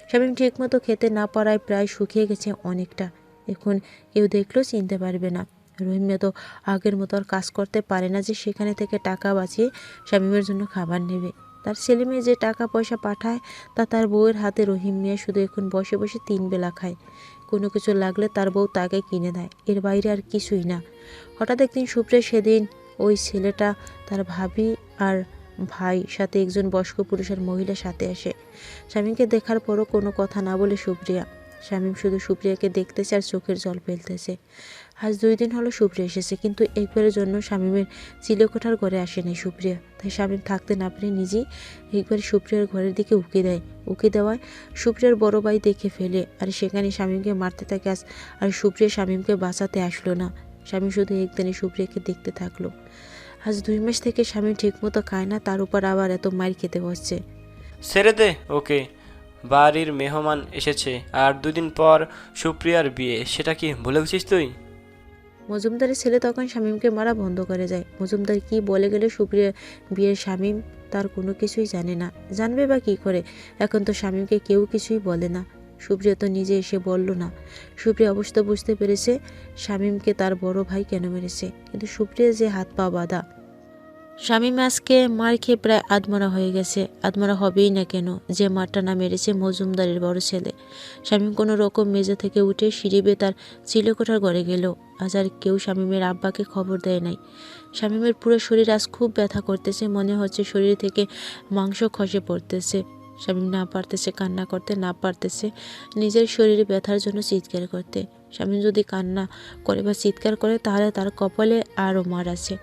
শামীম ঠিকমতো খেতে না পারায় প্রায় শুকিয়ে গেছে অনেকটা। এখন কেউ দেখলেও চিনতে পারবে না। রহিম মিয়া তো আগের মতো আর কাজ করতে পারে না যে সেখানে থেকে টাকা বাঁচিয়ে শামীমের জন্য খাবার নেবে। তার ছেলে মেয়ে যে টাকা পয়সা পাঠায় তা তার বউয়ের হাতে রহিম মিয়া শুধু এখন বসে বসে 3 বেলা খায়। কোনো কিছু লাগলে তার বউ তাকে কিনে দেয়, এর বাইরে আর কিছুই না। হঠাৎ একদিন শুভ্রে সেদিন ওই ছেলেটা তার ভাবি আর ভাই সাথে একজন বয়স্ক পুরুষ আর মহিলার সাথে আসে। শামীমকে দেখার পরও কোনো কথা না বলে সুপ্রিয়া। শামীম শুধু সুপ্রিয়াকে দেখতেছে আর চোখের জল ফেলতেছে। আজ 2 দিন হলো সুপ্রিয়া এসেছে, কিন্তু একবারের জন্য শামীমের চিলেকোঠার ঘরে আসেনি সুপ্রিয়া। তাই শামীম থাকতে না পেরে নিজেই একবার সুপ্রিয়ার ঘরের দিকে উকি দেয়। উকি দেওয়ায় সুপ্রিয়ার বড় ভাই দেখে ফেলে আর সেখানে শামীমকে মারতে থাকে। আর সুপ্রিয়া শামীমকে বাঁচাতে আসলো না। শামীম শুধু একদিনে সুপ্রিয়াকে দেখতে থাকলো। আজ 2 মাস থেকে শামীম ঠিকমতো খায় না, তার উপর আবার এত মার খেতে হচ্ছে। ছেড়ে দে ওকে, বাড়ির মেহমান এসেছে আর 2 দিন পর সুপ্রিয়ার বিয়ে, সেটা কি ভুলে গেছিস তুই? মজুমদারের ছেলে তখন শামীমকে মারা বন্ধ করে যায়। মজুমদার কি বলে গেলে সুপ্রিয়া বিয়ের শামীম তার কোনো কিছুই জানে না। জানবে বা কী করে? এখন তো শামীমকে কেউ কিছুই বলে না। সুপ্রিয়া তো নিজে এসে বলল না। সুপ্রিয়া অবশ্য বুঝতে পেরেছে শামীমকে তার বড় ভাই কেন মেরেছে, কিন্তু সুপ্রিয়া যে হাত পা বাঁধা। শামীম আজকে মার খেয়ে প্রায় আধমরা হয়ে গেছে। আধমরা হবেই না কেন, যে মারটা না মেরেছে মজুমদারের বড় ছেলে। শামীম কোনো রকম মেঝে থেকে উঠে সিঁড়ি বেয়ে তার চিলেকোঠার ঘরে গেল। আজ আর কেউ শামীমের আব্বাকে খবর দেয় নাই। শামীমের পুরো শরীর আজ খুব ব্যথা করতেছে, মনে হচ্ছে শরীর থেকে মাংস খসে পড়তেছে। শামীম না পারতেছে কান্না করতে, না পারতেছে নিজের শরীরে ব্যথার জন্য চিৎকার করতে। শামীম যদি কান্না করে বা চিৎকার করে তাহলে তার কপালে আরও মার আছে,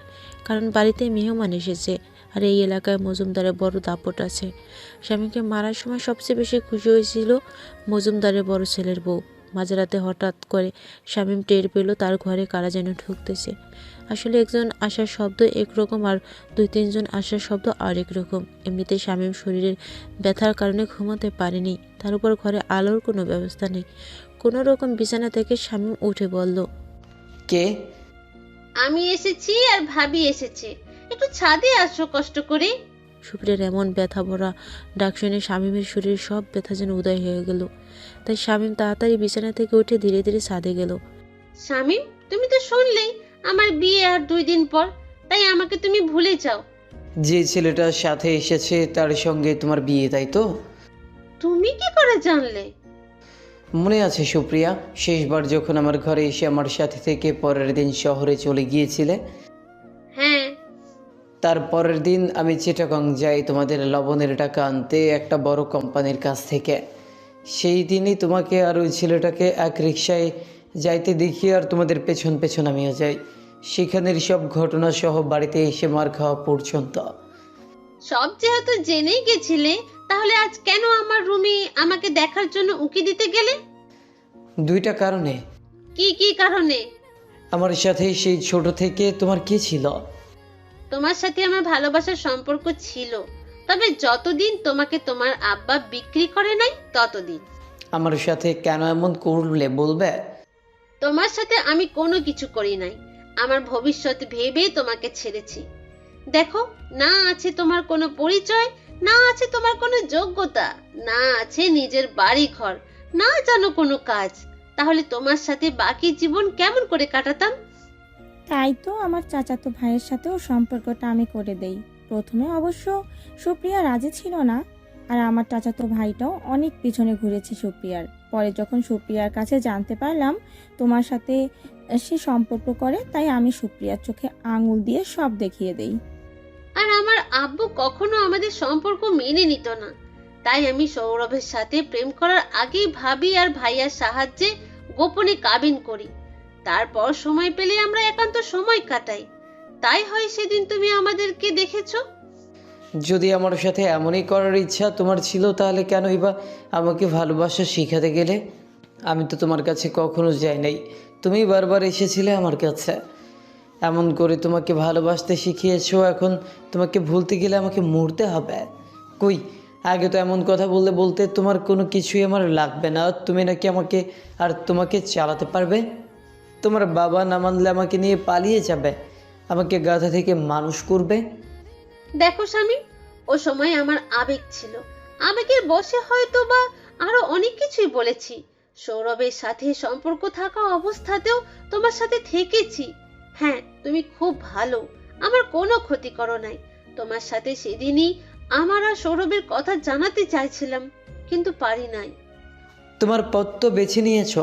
কারণ বাড়িতে মেহমান এসেছে আর এই এলাকায় মজুমদারের বড় দাপট আছে। শামীমকে মারার সময় সবচেয়ে বেশি খুশি হয়েছিল মজুমদারের বড় ছেলের বউ। মাঝরাতে হঠাৎ করে শামীম টের পেল তার ঘরে কারা যেন ঢুকতেছে। আসলে একজন আসার শব্দ একরকম আর 2-3 জন আসার শব্দ আরেক রকম। এমনিতে শামীম শরীরের ব্যথার কারণে ঘুমাতে পারেনি, তার উপর ঘরে আলোর কোনো ব্যবস্থা নেই। কোনো রকম বিছানা থেকে শামীম উঠে বলল, কে? আমি এসেছি আর ভাবি এসেছে, একটু ছাদে আসো কষ্ট করে। সুপ্রিয়ার এমন ব্যথা ভরা ডাক শুনে শামীমের শরীরের সব ব্যথা যেন উদয় হয়ে গেল। তাই শামীম তাড়াতাড়ি বিছানা থেকে উঠে ধীরে ধীরে ছাদে গেল। শামীম, তুমি তো শুনলেই আমার বিয়ে আর 2 দিন পর, তাই আমাকে তুমি ভুলে যাও। যে ছেলেটার সাথে এসেছে তার সঙ্গে তোমার বিয়ে, তাই তো? তুমি কি করে জানলে? মনে আছে সুপ্রিয়া, শেষবার যখন আমার ঘরে এসে আমার সাথে থেকে পরের দিন শহরে চলে গিয়েছিলে? হ্যাঁ। তার পরের দিন আমি চিটাগং যাই তোমাদের লবণের টাকা আনতে একটা বড় কোম্পানির কাছ থেকে। সেই দিনই তোমাকে আর ওই ছেলেটাকে এক রিকশায় যাইতে দেখি, আর তোমাদের পেছন পেছন আমিও যাই। সেখানের সব ঘটনা সহ বাড়িতে এসে মার খাওয়া পর্যন্ত। সব যেহেতু জেনেই গেছিলে, তাহলে আজ কেন আমার রুমে আমাকে দেখার জন্য উকি দিতে গেলে? 2টা কারণে। কি কি কারণে? আমার সাথে সেই ছোট থেকে তোমার কি ছিল? তোমার সাথে আমার ভালোবাসার সম্পর্ক ছিল, তবে যতদিন তোমাকে তোমার আব্বা বিক্রি করে নাই ততদিন। আমার সাথে কেন এমন করলে বলবে? তোমার সাথে আমি কোনো কিছু করি নাই, আমার ভবিষ্যৎ ভেবে তোমাকে ছেড়েছি। দেখো, না আছে তোমার কোনো পরিচয়, না আছে তোমার কোনো যোগ্যতা, না আছে নিজের বাড়ি ঘর, না জানো কোনো কাজ, তাহলে তোমার সাথে বাকি জীবন কেমন করে কাটাতাম? তাই তো আমার চাচাতো ভাইয়ের সাথেও সম্পর্কটা আমি করে দেই। প্রথমে অবশ্য সুপ্রিয়া রাজি ছিল না, আর আমার চাচাতো ভাইটাও অনেক পিছনে ঘুরেছে সুপ্রিয়ার। পরে যখন সুপ্রিয়ার কাছে জানতে পারলাম তোমার সাথে সে সম্পর্ক করে, তাই আমি সুপ্রিয়ার চোখে আঙুল দিয়ে সব দেখিয়ে দেই। আর আমার আব্বু কখনো আমাদের সম্পর্ক মেনে নিত না, তাই আমি সৌরভের সাথে প্রেম করার আগেই ভাবি আর ভাইয়ার সাহায্যে গোপনে কাবিন করি। তারপর সময় পেলে আমরা একান্ত সময় কাটাই। তাই হয় সেদিন তুমি আমাদেরকে দেখেছো। যদি আমার সাথে এমনই করার ইচ্ছা তোমার ছিল, তাহলে কেনই বা আমাকে ভালোবাসা শিখাতে গেলে? আমি তো তোমার কাছে কখনো যাই নাই, তুমি বারবার এসেছিলে আমার কাছে। এমন করে তোমাকে ভালোবাসতে শিখিয়েছো, এখন তোমাকে ভুলতে গেলে আমাকে মরতে হবে? কই, আগে তো এমন কথা বলতে তোমার কোনো কিছুই আমার লাগবে না, তুমি নাকি আমাকে আর তোমাকে চালাতে পারবে। তোমার বাবা না মানলে আমাকে নিয়ে পালিয়ে যাবে, আমাকে গাধা থেকে মানুষ করবে। দেখো স্বামী, ও সময় আমার আবেগ ছিল, আবেগের বশে হয়তো বা আরো অনেক কিছুই বলেছি। সৌরভের সাথে সম্পর্ক থাকা অবস্থাতেও তোমার সাথে থেকেছি। হ্যাঁ, তুমি খুব ভালো, আমার কোনো ক্ষতি করো নাই। তোমার সাথে সেদিনই আমার আর সৌরভের কথা জানাতে চাইছিলাম, কিন্তু পারি নাই। তোমার পথ তো বেছে নিয়েছ,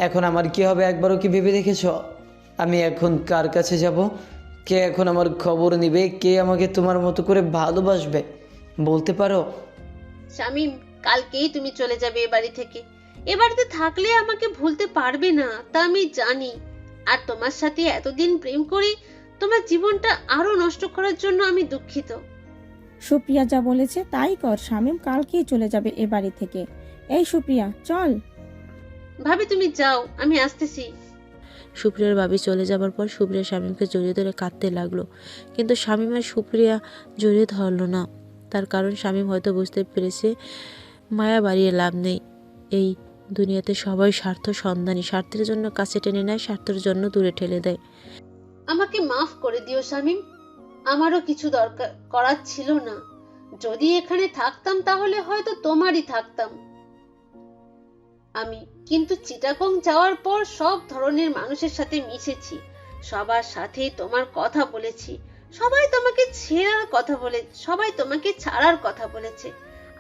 এখন আমার কি হবে একবারও কি ভেবে দেখেছ? আমি এখন কার কাছে যাব? কে এখন আমার খবর নেবে? কে আমাকে তোমার মতো করে ভালোবাসবে বলতে পারো? শামীম, কালকেই তুমি চলে যাবে এ বাড়ি থেকে। এ বাড়িতে থাকলে আমাকে ভুলতে পারবে না, তা আমি জানি। আর তোমার সাথে এতদিন প্রেম করি, তোমার জীবনটা আরো নষ্ট করার জন্য আমি দুঃখিত। সুপ্রিয়া যা বলেছে তাই কর, শামীম কালকেই চলে যাবে এ বাড়ি থেকে। এই সুপ্রিয়া, চল। ভাবি তুমি যাও, আমি আসতেছি। সুপ্রিয়ার ভাবি চলে যাবার পর সুপ্রিয়া শামীমকে জড়িয়ে ধরে কাঁদতে লাগলো, কিন্তু শামীম আর সুপ্রিয়া জড়িয়ে ধরলো না। তার কারণ শামীম হয়তো বুঝতে পেরেছে মায়া বাড়িয়ে লাভ নেই। এই দুনিয়াতে সবাই স্বার্থ সন্ধানী, স্বার্থের জন্য কাছে টেনে নেয়, স্বার্থের জন্য দূরে ঠেলে দেয়। আমাকে মাফ করে দিও শামীম, আমারও কিছু দরকার করার ছিল না। যদি এখানে থাকতাম তাহলে হয়তো তোমারই থাকতাম আমি। কিন্তু চিটাগং যাওয়ার পর সব ধরনের মানুষের সাথে মিশেছি, সবার সাথে তোমার কথা বলেছি, সবাই তোমাকে ছাড়ার কথা বলেছে।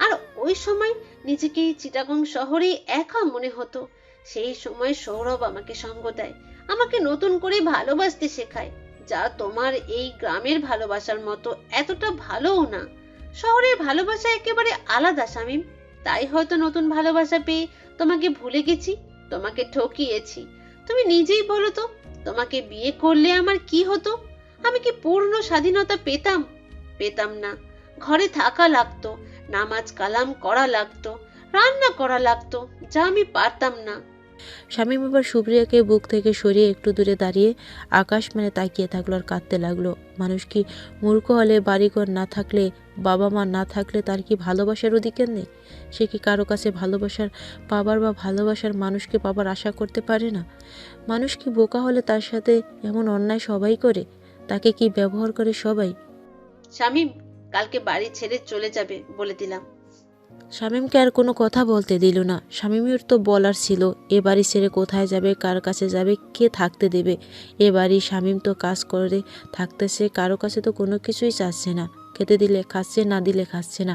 আর ওই সময় নিজেকে চিটাগং শহরে একা মনে হতো। সেই সময় সৌরভ আমাকে সঙ্গ দেয়, আমাকে নতুন করে ভালোবাসতে শেখায়, যা তোমার এই গ্রামের ভালোবাসার মতো এতটা ভালোও না। শহরের ভালোবাসা একেবারে আলাদা শামীম। তাই হয়তো নতুন ভালোবাসা পেয়ে তোমাকে ভুলে গেছি, তোমাকে ঠকিয়েছি। তুমি নিজেই বলো তো, তোমাকে বিয়ে করলে আমার কি হতো? আমি কি পূর্ণ স্বাধীনতা পেতাম? পেতাম না। ঘরে থাকা লাগতো, নামাজ কালাম করা লাগতো, রান্না করা লাগতো, যা আমি পারতাম না। শামীম এবার সুপ্রিয়াকে বুক থেকে সরিয়ে একটু দূরে দাঁড়িয়ে আকাশ মানে তাকিয়ে থাকলো আর কাঁদতে লাগলো। মানুষ কি মূর্খ হলে, বাড়িঘর না থাকলে, বাবা মা না থাকলে তার কি ভালোবাসার অধিকার নেই? সে কি কারো কাছে ভালোবাসার পাবার বা ভালোবাসার মানুষকে পাবার আশা করতে পারে না? মানুষ কি বোকা হলে তার সাথে এমন অন্যায় সবাই করে? তাকে কি ব্যবহার করে সবাই? শামীম, কালকে বাড়ি ছেড়ে চলে যাবে বলে দিলাম। শামীমকে আর কোনো কথা বলতে দিল না। শামীমের তো বলার ছিল এ বাড়ি ছেড়ে কোথায় যাবে, কার কাছে যাবে, কে থাকতে দেবে। এ বাড়ি শামীম তো কাজ করে থাকতেছে, কারো কাছে তো কোনো কিছুই চাচ্ছে না। খেতে দিলে খাচ্ছে, না দিলে খাচ্ছে না,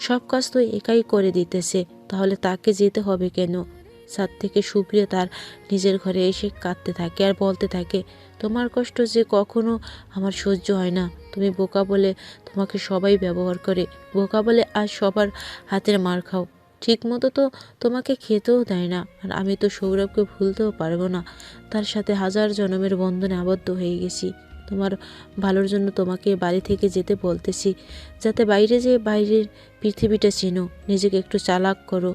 সব কাজ তো একাই করে দিতেছে। তাহলে তাকে যেতে হবে কেন? ছাদ থেকে সুপ্রিয়া তার নিজের ঘরে এসে কাঁদতে থাকে আর বলতে থাকে, তোমার কষ্ট যে কখনো আমার সহ্য হয় না। তুমি বোকা বলে তোমাকে সবাই ব্যবহার করে, বোকা বলে আজ সবার হাতের মার খাও। ঠিক মতো তো তোমাকে খেতেও দেয় না। আর আমি তো সৌরভকে ভুলতেও পারবো না। তার সাথে হাজার জনমের বন্ধনে আবদ্ধ হয়ে গেছি। তোমার ভালোর জন্য তোমাকে বাড়ি থেকে যেতে বলতেছি, যাতে বাইরে যেয়ে বাইরের পৃথিবীটা চিনো, নিজেকে একটু চালাক করো,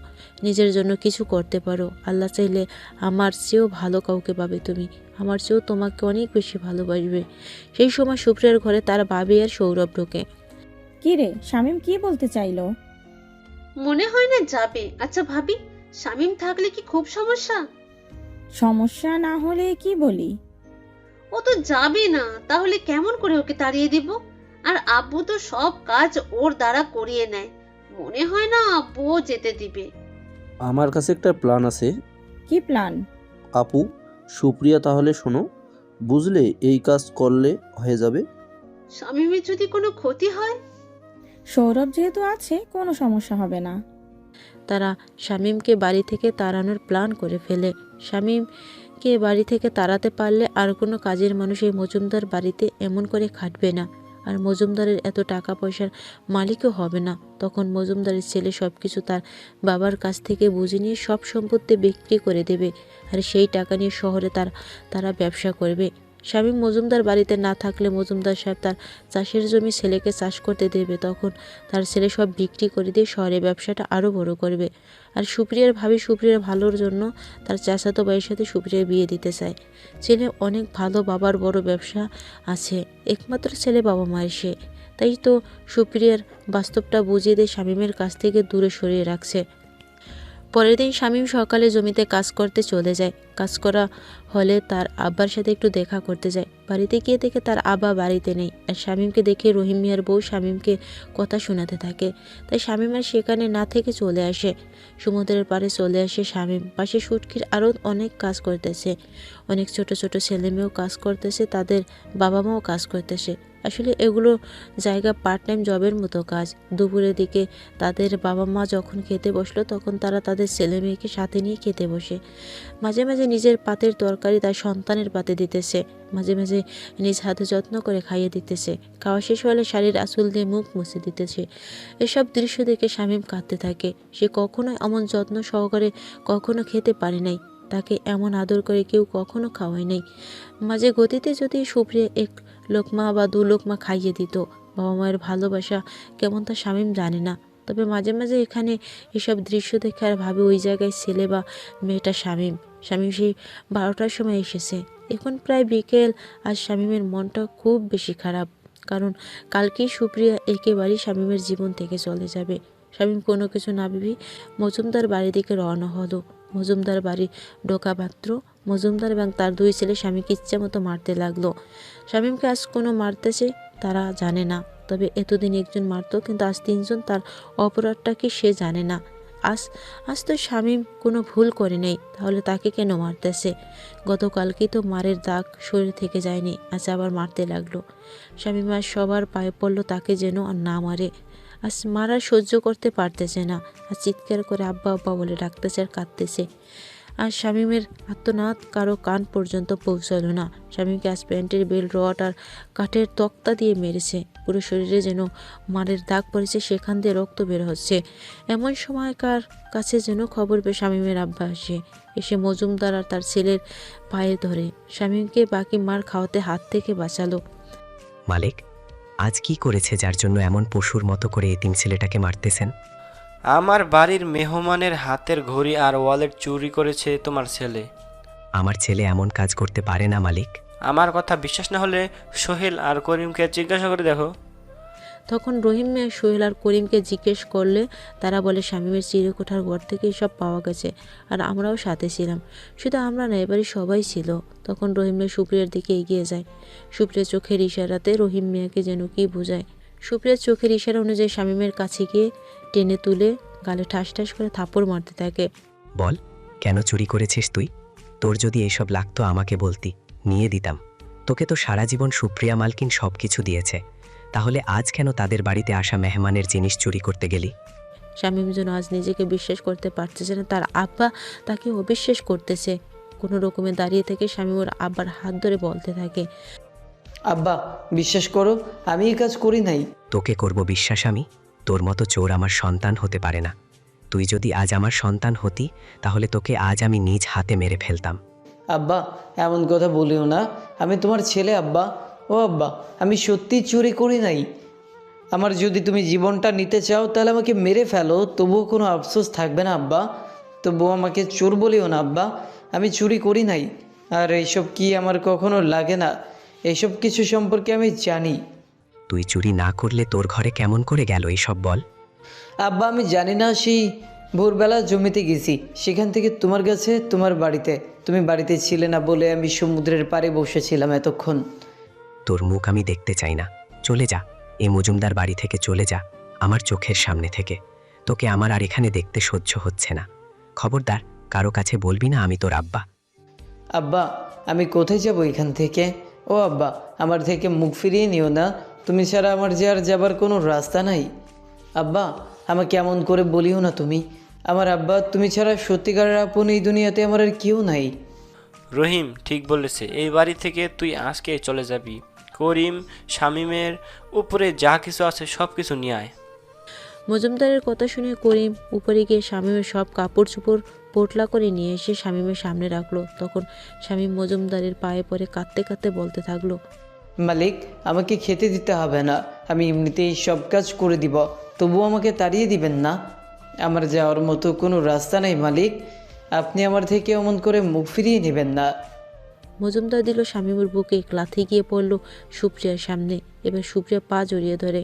নিজের জন্য কিছু করতে পারো। আল্লাহ চাইলে আমার চেয়েও ভালো কাউকে পাবে তুমি, আমার চেয়েও তোমাকে অনেক বেশি ভালোবাসবে। সেই সময় সুপ্রিয়ার ঘরে তার ভাবি আর সৌরভ ঢোকে। কি রে, শামীম কি বলতে চাইলো? মনে হয় না যাবে। আচ্ছা ভাবি, শামীম থাকলে কি খুব সমস্যা? সমস্যা না হলে কি বলি? ও তো যাবে না, তাহলে কেমন করে ওকে তাড়িয়ে দিব? আর আব্বু তো সব কাজ ওর দ্বারা করিয়ে নেয়, মনে হয় না আব্বুও যেতে দিবে। আমার কাছে একটা প্ল্যান আছে। কি প্ল্যান? আপু, সুপ্রিয়া, তাহলে শোনো, বুঝলে এই কাজ করলে হয়ে যাবে। শামীমের যদি কোনো ক্ষতি হয়? সৌরভ যেহেতু আছে, কোনো সমস্যা হবে না। তারা শামীমকে বাড়ি থেকে তাড়ানোর প্ল্যান করে ফেলে। শামীমকে বাড়ি থেকে তাড়াতে পারলে আর কোনো কাজের মানুষ এই মজুমদার বাড়িতে এমন করে খাটবে না। আর মজুমদারের এত টাকা পয়সার মালিকও হবে না। তখন মজুমদারের ছেলে সব কিছু তার বাবার কাছ থেকে বুঝে নিয়ে সব সম্পত্তি বিক্রি করে দেবে। আর সেই টাকা নিয়ে শহরে তারা ব্যবসা করবে। শামীম মজুমদার বাড়িতে না থাকলে মজুমদার সাহেব তার চাষের জমি ছেলেকে চাষ করতে দেবে। তখন তার ছেলে সব বিক্রি করে দিয়ে শহরে ব্যবসাটা আরও বড় করবে। আর সুপ্রিয়ার ভাবি সুপ্রিয়ার ভালোর জন্য তার চাচাতো ভাইয়ের সাথে সুপ্রিয়ার বিয়ে দিতে চায়। ছেলে অনেক ভালো, বাবার বড় ব্যবসা আছে, একমাত্র ছেলে বাবা মায়ের সে। তাই তো সুপ্রিয়ার বাস্তবটা বুঝিয়ে দিয়ে শামীমের কাছ থেকে দূরে সরিয়ে রাখছে। পরের দিন শামীম সকালে জমিতে কাজ করতে চলে যায়। কাজ করা হলে তার আব্বার সাথে একটু দেখা করতে যায়। বাড়িতে গিয়ে দেখে তার আব্বা বাড়িতে নেই। আর শামীমকে দেখে রহিম মিয়ার বউ শামীমকে কথা শোনাতে থাকে। তাই শামীম আর সেখানে না থেকে চলে আসে। সমুদ্রের পাড়ে চলে আসে শামীম। পাশে সুটকির আরও অনেক কাজ করতেছে, অনেক ছোট ছোট ছেলেমেয়েও কাজ করতেছে, তাদের বাবা মাও কাজ করতেছে। আসলে এগুলো জায়গা পার্ট টাইম জবের মতো কাজ। দুপুরের দিকে তাদের বাবা মা যখন খেতে বসলো তখন তারা তাদের ছেলে মেয়েকে সাথে নিয়ে খেতে বসে। মাঝে মাঝে নিজের পাতের তরকারি তার সন্তানের পাতে দিতেছে, মাঝে মাঝে নিজ হাতে যত্ন করে খাইয়ে দিতেছে। খাওয়া শেষ হলে শাড়ির আঁচল দিয়ে মুখ মুছে দিতেছে। এসব দৃশ্য দেখে শামীম কাঁদতে থাকে। সে কখনোই এমন যত্ন সহকারে কখনো খেতে পারে নাই, তাকে এমন আদর করে কেউ কখনো খাওয়ায় নাই। মাঝে গতিতে যদি সুপ্রিয়া এক লোকমা বা দু লোকমা খাইয়ে দিত, বাবা মায়ের ভালোবাসা কেমন তা শামীম জানে না। তবে মাঝে মাঝে এখানে এসব দৃশ্য দেখে আর ভাবে ওই জায়গায় ছেলে বা মেয়েটা শামীম সেই 12টার সময় এসেছে। এখন প্রায় বিকেল। আর শামীমের মনটা খুব বেশি খারাপ, কারণ কালকেই সুপ্রিয়া একেবারেই শামীমের জীবন থেকে চলে যাবে। শামীম কোনো কিছু না ভেবেই মজুমদার বাড়ির দিকে রওনা হলো। মজুমদার বাড়ি ঢোকা মাত্র মজুমদার এবং তার দুই ছেলে স্বামীকে ইচ্ছা মতো মারতে লাগলো। শামীমকে আজ কোনো মারতেছে তারা জানে না, তবে এতদিন একজন মারতো, কিন্তু আজ তিনজন। তার অপরাধটা কি সে জানে না। আজ তো শামীম কোনো ভুল করে নেই, তাহলে তাকে কেন মারতেছে? গতকালকেই তো মারের দাগ শরীর থেকে যায়নি, আজ আবার মারতে লাগলো। শামীম আজ সবার পায়ে পড়লো তাকে যেন আর না মারে। আজ মারা সহ্য করতে পারতেছে না। আর চিৎকার করে আব্বা আব্বা বলে ডাকতেছে আর কাঁদতেছে। আর শামীমের আর্তনাদ কারো কান পর্যন্ত পৌঁছালো না। শামীমকে আজ প্যান্টের বেল রড আর কাঠের তক্তা দিয়ে মেরেছে। পুরো শরীরে যেন মারের দাগ পড়েছে, সেখান দিয়ে রক্ত বের হচ্ছে। এমন সময়কার কাছে যেন খবর পেয়ে শামীমের আব্বা এসে মজুমদার আর তার ছেলের পায়ে ধরে শামীমকে বাকি মার খাওয়াতে হাত থেকে বাঁচালো। মালিক, আজ কি করেছে যার জন্য এমন পশুর মতো করে এতিম ছেলেটাকে মারতেছেন? আমার বাড়ির মেহমানের হাতের ঘড়ি আর ওয়ালেট চুরি করেছে তোমার ছেলে। আমার ছেলে এমন কাজ করতে পারে না মালিক। আমার কথা বিশ্বাস না হলে সোহেল আর করিমকে জিজ্ঞাসা করে দেখো। তখন রহিম মিয়া সোহেল আর করিমকে জিজ্ঞেস করলে তারা বলে শামীমের চিরকুঠার ঘর থেকে সব পাওয়া গেছে, আর আমরাও সাথে ছিলাম। শুধু আমরা না, এবারে সবাই ছিল। তখন রহিম মিয়া সুপ্রিয়ার দিকে এগিয়ে যায়। সুপ্রিয়া চোখের ইশারাতে রহিম মিয়াকে যেন কি বোঝায়। সুপ্রিয়ার চোখের ইশারা অনুযায়ী শামীমের কাছে গিয়ে টেনে তুলে গালে ঠাস ঠাস করে থাপ্পড় মারতে থাকে। বল, কেন চুরি করেছিস তুই? তোর যদি এসব লাগতো আমাকে বলতি, নিয়ে দিতাম। তোকে তো সারা জীবন সুপ্রিয়া মালকিন সব কিছু দিয়েছে, তাহলে আজ কেন তাদের বাড়িতে আসা মেহমানের জিনিস চুরি করতে গেলি? শামীম যেন আজ নিজেকে বিশ্বাস করতে পারতেছে না, তার আব্বা তাকে অবিশ্বাস করতেছে। কোনো রকমে দাঁড়িয়ে থেকে শামীম ওর আব্বার হাত ধরে বলতে থাকে, আব্বা বিশ্বাস করো, আমি এই কাজ করি নাই। তোকে করব বিশ্বাস আমি? তোর মতো চোর আমার সন্তান হতে পারে না। তুই যদি আজ আমার সন্তান হতি, তাহলে তোকে আজ আমি নিজ হাতে মেরে ফেলতাম। আব্বা এমন কথা বলিও না, আমি তোমার ছেলে আব্বা। ও আব্বা, আমি সত্যি চুরি করি নাই। আমার যদি তুমি জীবনটা নিতে চাও তাহলে আমাকে মেরে ফেলো, তবুও কোনো আফসোস থাকবে না আব্বা। তবুও আমাকে চোর বলিও না আব্বা, আমি চুরি করি নাই। আর এইসব কি আমার কখনো লাগে না, এইসব কিছু সম্পর্কে আমি জানি। তুই চুরি না করলে তোর ঘরে কেমন করে গেল এইসব বল? আব্বা আমি জানি না, সেই ভোরবেলা জমিতে গেছি, সেখান থেকে তোমার কাছে তোমার বাড়িতে, তুমি বাড়িতে ছিলে না বলে আমি সমুদ্রের পাড়ে বসেছিলাম এতক্ষণ। তোর মুখ আমি দেখতে চাই না, চলে যা। এই মজুমদার বাড়ি থেকে চলে যা, আমার চোখের সামনে থেকে। তোকে আমার আর এখানে দেখতে সহ্য হচ্ছে না। খবরদার কারো কাছে বলবি না আমি তোর আব্বা। আব্বা আমি কোথায় যাব এখান থেকে? ও আব্বা, আমার থেকে মুখ ফিরিয়ে নিও না, তুমি ছাড়া আমার যে আর যাবার কোনো রাস্তা নাই। আব্বা আমাকে এমন করে বলিও না তুমি। আমার আব্বা, তুমি ছাড়া সত্যিকারের আপন এই দুনিয়াতে আমার আর কেউ নাই। রহিম ঠিক বলেছে, এই বাড়ি থেকে তুই আজকে চলে যাবি। করিম, শামীমের উপরে যা কিছু আছে সব কিছু নিয়ে আয়। মজুমদারের কথা শুনে করিম উপরে গিয়ে শামীমের সব কাপড় চোপড় পোটলা করে নিয়ে এসে শামীমের সামনে রাখলো। তখন শামীম মজুমদারের পায়ে পড়ে কাঁদতে কাঁদতে বলতে থাকলো, মালিক আমাকে খেতে দিতে হবে না, আমি এমনিতেই সব কাজ করে দিব, তবুও আমাকে তাড়িয়ে দিবেন না। আমার যাওয়ার মতো কোনো রাস্তা নেই মালিক, আপনি আমার থেকে এমন করে মুখ ফিরিয়ে নেবেন না। মজুমদার দিল শামীমের বুকে এক লাথি গিয়ে পড়ল সুপ্রিয়ার সামনে। এবার সুপ্রিয়া পা জড়িয়ে ধরে,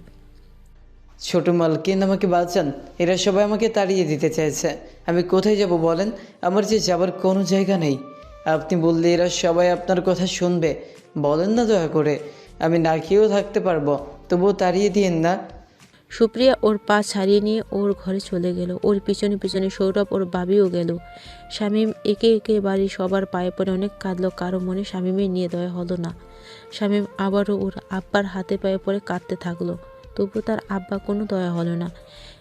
ছোট মালকিন আমাকে বাঁচান, এরা সবাই আমাকে তাড়িয়ে দিতে চাইছে, আমি কোথায় যাব বলেন? আমার যে যাবার কোনো জায়গা নেই। আপনি বললে এরা সবাই আপনার কথা শুনবে, বলেন না দয়া করে, আমি না খেয়েও থাকতে পারবো, তবুও তাড়িয়ে দিয়েন না। সুপ্রিয়া ওর পা ছাড়িয়ে নিয়ে ওর ঘরে চলে গেল। ওর পিছনে পিছনে সৌরভ ওর বাবিও গেল। শামীম একে একে বাড়ি সবার পায়ে পড়ে অনেক কাঁদলো, কারো মনে শামীমের নিয়ে দয়া হলো না। শামীম আবারও ওর আব্বার হাতে পায়ে পড়ে কাঁদতে থাকলো, তবু তার আব্বা কোনো দয়া হলো না।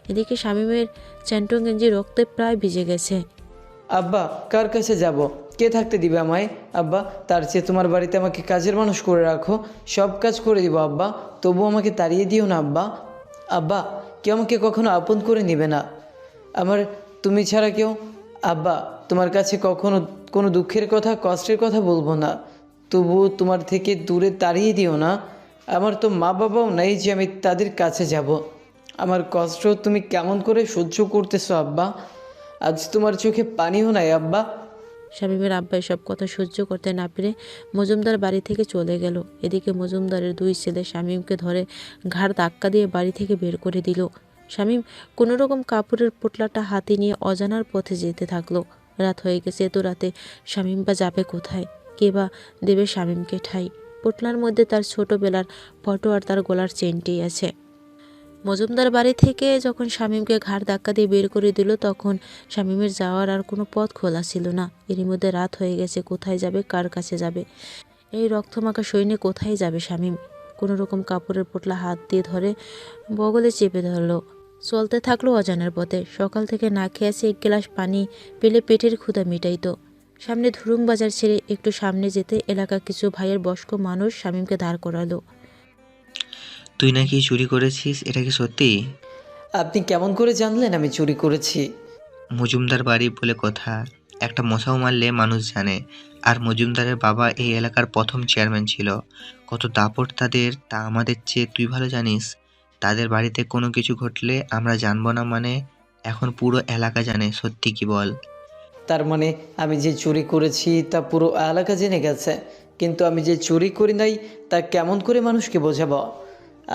এদিকে শামীমের চ্যান্টো গেঞ্জি রক্তে প্রায় ভিজে গেছে। আব্বা কার কাছে যাব, কে থাকতে দিবে আমায়? আব্বা তার চেয়ে তোমার বাড়িতে আমাকে কাজের মানুষ করে রাখো, সব কাজ করে দিব আব্বা, তবু আমাকে তাড়িয়ে দিও না আব্বা। আব্বা কেউ আমাকে কখনো আপন করে নেবে না, আমার তুমি ছাড়া কেউ। আব্বা তোমার কাছে কখনো কোনো দুঃখের কথা কষ্টের কথা বলবো না, তবু তোমার থেকে দূরে তাড়িয়ে দিও না। আমার তো মা বাবাও নাই যে আমি তাদের কাছে যাব। আমার কষ্ট তুমি কেমন করে সহ্য করতেছো আব্বা? আজ তোমার চোখে পানিও নাই আব্বা। শামীমের আব্বা এসব কথা সহ্য করতে না পেরে মজুমদার বাড়ি থেকে চলে গেল। এদিকে মজুমদারের দুই ছেলে শামীমকে ধরে ঘাড় ধাক্কা দিয়ে বাড়ি থেকে বের করে দিল। শামীম কোনোরকম কাপড়ের পোটলাটা হাতে নিয়ে অজানার পথে যেতে থাকলো। রাত হয়ে গেছে, এত রাতে শামীম বা যাবে কোথায়? কে বা দেবে শামীমকে ঠাই? পোটলার মধ্যে তার ছোটবেলার ফটো আর তার গলার চেনটি আছে। মজুমদার বাড়ি থেকে যখন শামীমকে ঘাড় ধাক্কা দিয়ে বের করে দিল, তখন শামীমের যাওয়ার আর কোনো পথ খোলা ছিল না। এরই মধ্যে রাত হয়ে গেছে, কোথায় যাবে, কার কাছে যাবে? এই রক্তমাখা সৈন্যে কোথায় যাবে শামীম? কোনো রকম কাপড়ের পোটলা হাত দিয়ে ধরে বগলে চেপে ধরলো। চলতে থাকলো অজানার পথে। সকাল থেকে না খেয়ে আছে, এক গ্লাস পানি পেলে পেটের ক্ষুধা মিটাইতো। সামনে ধুরুং বাজার ছেড়ে একটু সামনে যেতে এলাকা কিছু ভাইয়ের বয়স্ক মানুষ শামীমকে দাঁড় করালো। তুই নাকি চুরি করেছিস, এটা কি সত্যি? আপনি কেমন করে জানলেন আমি চুরি করেছি? মজুমদার বাড়ি বলে কথা, একটা মশাও মারলে মানুষ জানে। আর মজুমদারের বাবা এই এলাকার প্রথম চেয়ারম্যান ছিল। কত দাপট তাদের, তা আমাদের চেয়ে তুই ভালো জানিস। তাদের বাড়িতে কোনো কিছু ঘটলে আমরা জানবো না মানে? এখন পুরো এলাকা জানে, সত্যি কি বল? তার মানে আমি যে চুরি করেছি তা পুরো এলাকা জেনে গেছে, কিন্তু আমি যে চুরি করি নাই তা কেমন করে মানুষকে বোঝাবো?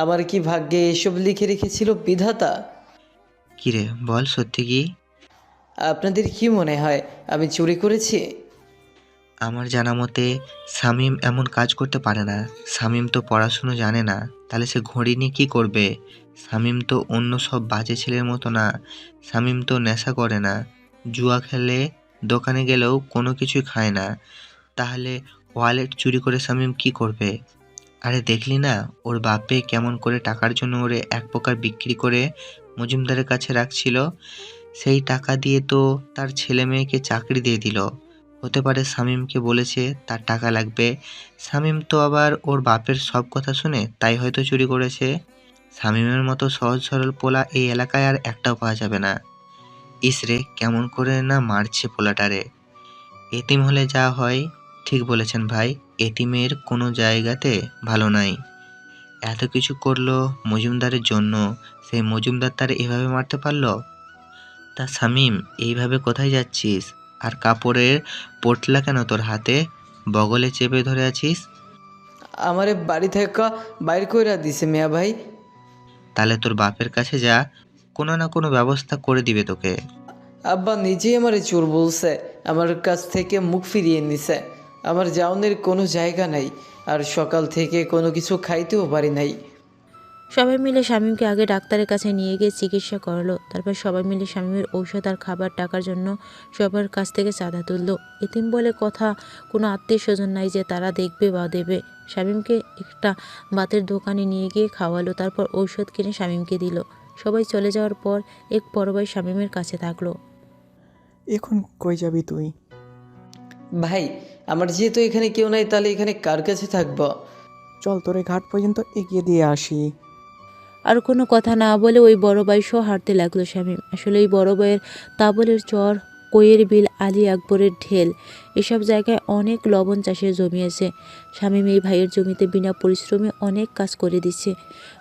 আমার কি ভাগ্যে এসব লিখে রেখেছিল বিধাতা? কিরে বল, সত্যি কি? আপনাদের কি মনে হয় আমি চুরি করেছি? আমার জানা মতে শামীম এমন কাজ করতে পারে না। শামীম তো পড়াশুনো জানে না, তাহলে সে ঘড়ি নিয়ে কী করবে? শামীম তো অন্য সব বাজে ছেলের মতো না। শামীম তো নেশা করে না, জুয়া খেলে, দোকানে গেলেও কোনো কিছুই খায় না। তাহলে ওয়ালেট চুরি করে শামীম কি করবে? আরে দেখলি না ওর বাপে কেমন করে টাকার জন্য ওরে এক প্রকার বিক্রি করে মজুমদারের কাছে রাখছিল। সেই টাকা দিয়ে তো তার ছেলে মেয়েকে চাকরি দিয়ে দিল। হতে পারে শামীমকে বলেছে তার টাকা লাগবে, শামীম তো আবার ওর বাপের সব কথা শুনে তাই হয়তো চুরি করেছে। শামীমের মতো সহজ সরল পোলা এই এলাকায় আর একটাও পাওয়া যাবে না। ইসরে কেমন করে না মারছে পোলাটারে। এতিম হলে যা হয়, ঠিক বলেছেন ভাই, এতিমের কোনো জায়গাতে ভালো নাই। এত কিছু করলো মজুমদারের জন্য, সেই মজুমদার তার এভাবে মারতে পারলো? তা শামীম, এইভাবে কোথায় যাচ্ছিস? আর কাপড়ের পোটলা কেন তোর হাতে, বগলে চেপে ধরে আছিস? আমারে বাড়ি থেকে বাইর কইরা দিছে মিয়া ভাই। তাহলে তোর বাপের কাছে যা, কোনো না কোনো ব্যবস্থা করে দিবে তোকে। আব্বা নিজেই আমারে চোর বলছে, আমার কাছ থেকে মুখ ফিরিয়ে নিছে। আমার যাওনের কোনো জায়গা নাই, আর সকাল থেকে কোনো কিছু খাইতেও পারি নাই। সবাই মিলে শামীমকে আগে ডাক্তারের কাছে নিয়ে গিয়ে চিকিৎসা করলো। তারপর সবাই মিলে শামীমের ঔষধ আর খাবার টাকার জন্য সবার কাছ থেকে চাঁদা তুললো। এতিম বলে কথা, কোনো আত্মীয় স্বজন নাই যে তারা দেখবে বা দেবে। শামীমকে একটা বাতের দোকানে নিয়ে গিয়ে খাওয়ালো, তারপর ঔষধ কিনে শামীমকে দিল। সবাই চলে যাওয়ার পর এক বড় ভাই শামীমের কাছে থাকলো। এখন কই যাবি তুই? ভাই, আমার যেহেতু এখানে কেউ নাই, তাহলে এখানে কার কাছে থাকবো? চল তোরে ঘাট পর্যন্ত এগিয়ে দিয়ে আসি। আর কোনো কথা না বলে ওই বড় ভাই সহ হাঁটতে লাগলো শামীম। আসলে এই বড় ভাইয়ের তাবলের চর, কোয়ের বিল, আলী আকবরের ঢেল, এসব জায়গায় অনেক লবণ চাষের জমি আছে। শামীম এই ভাইয়ের জমিতে বিনা পরিশ্রমে অনেক কাজ করে দিচ্ছে।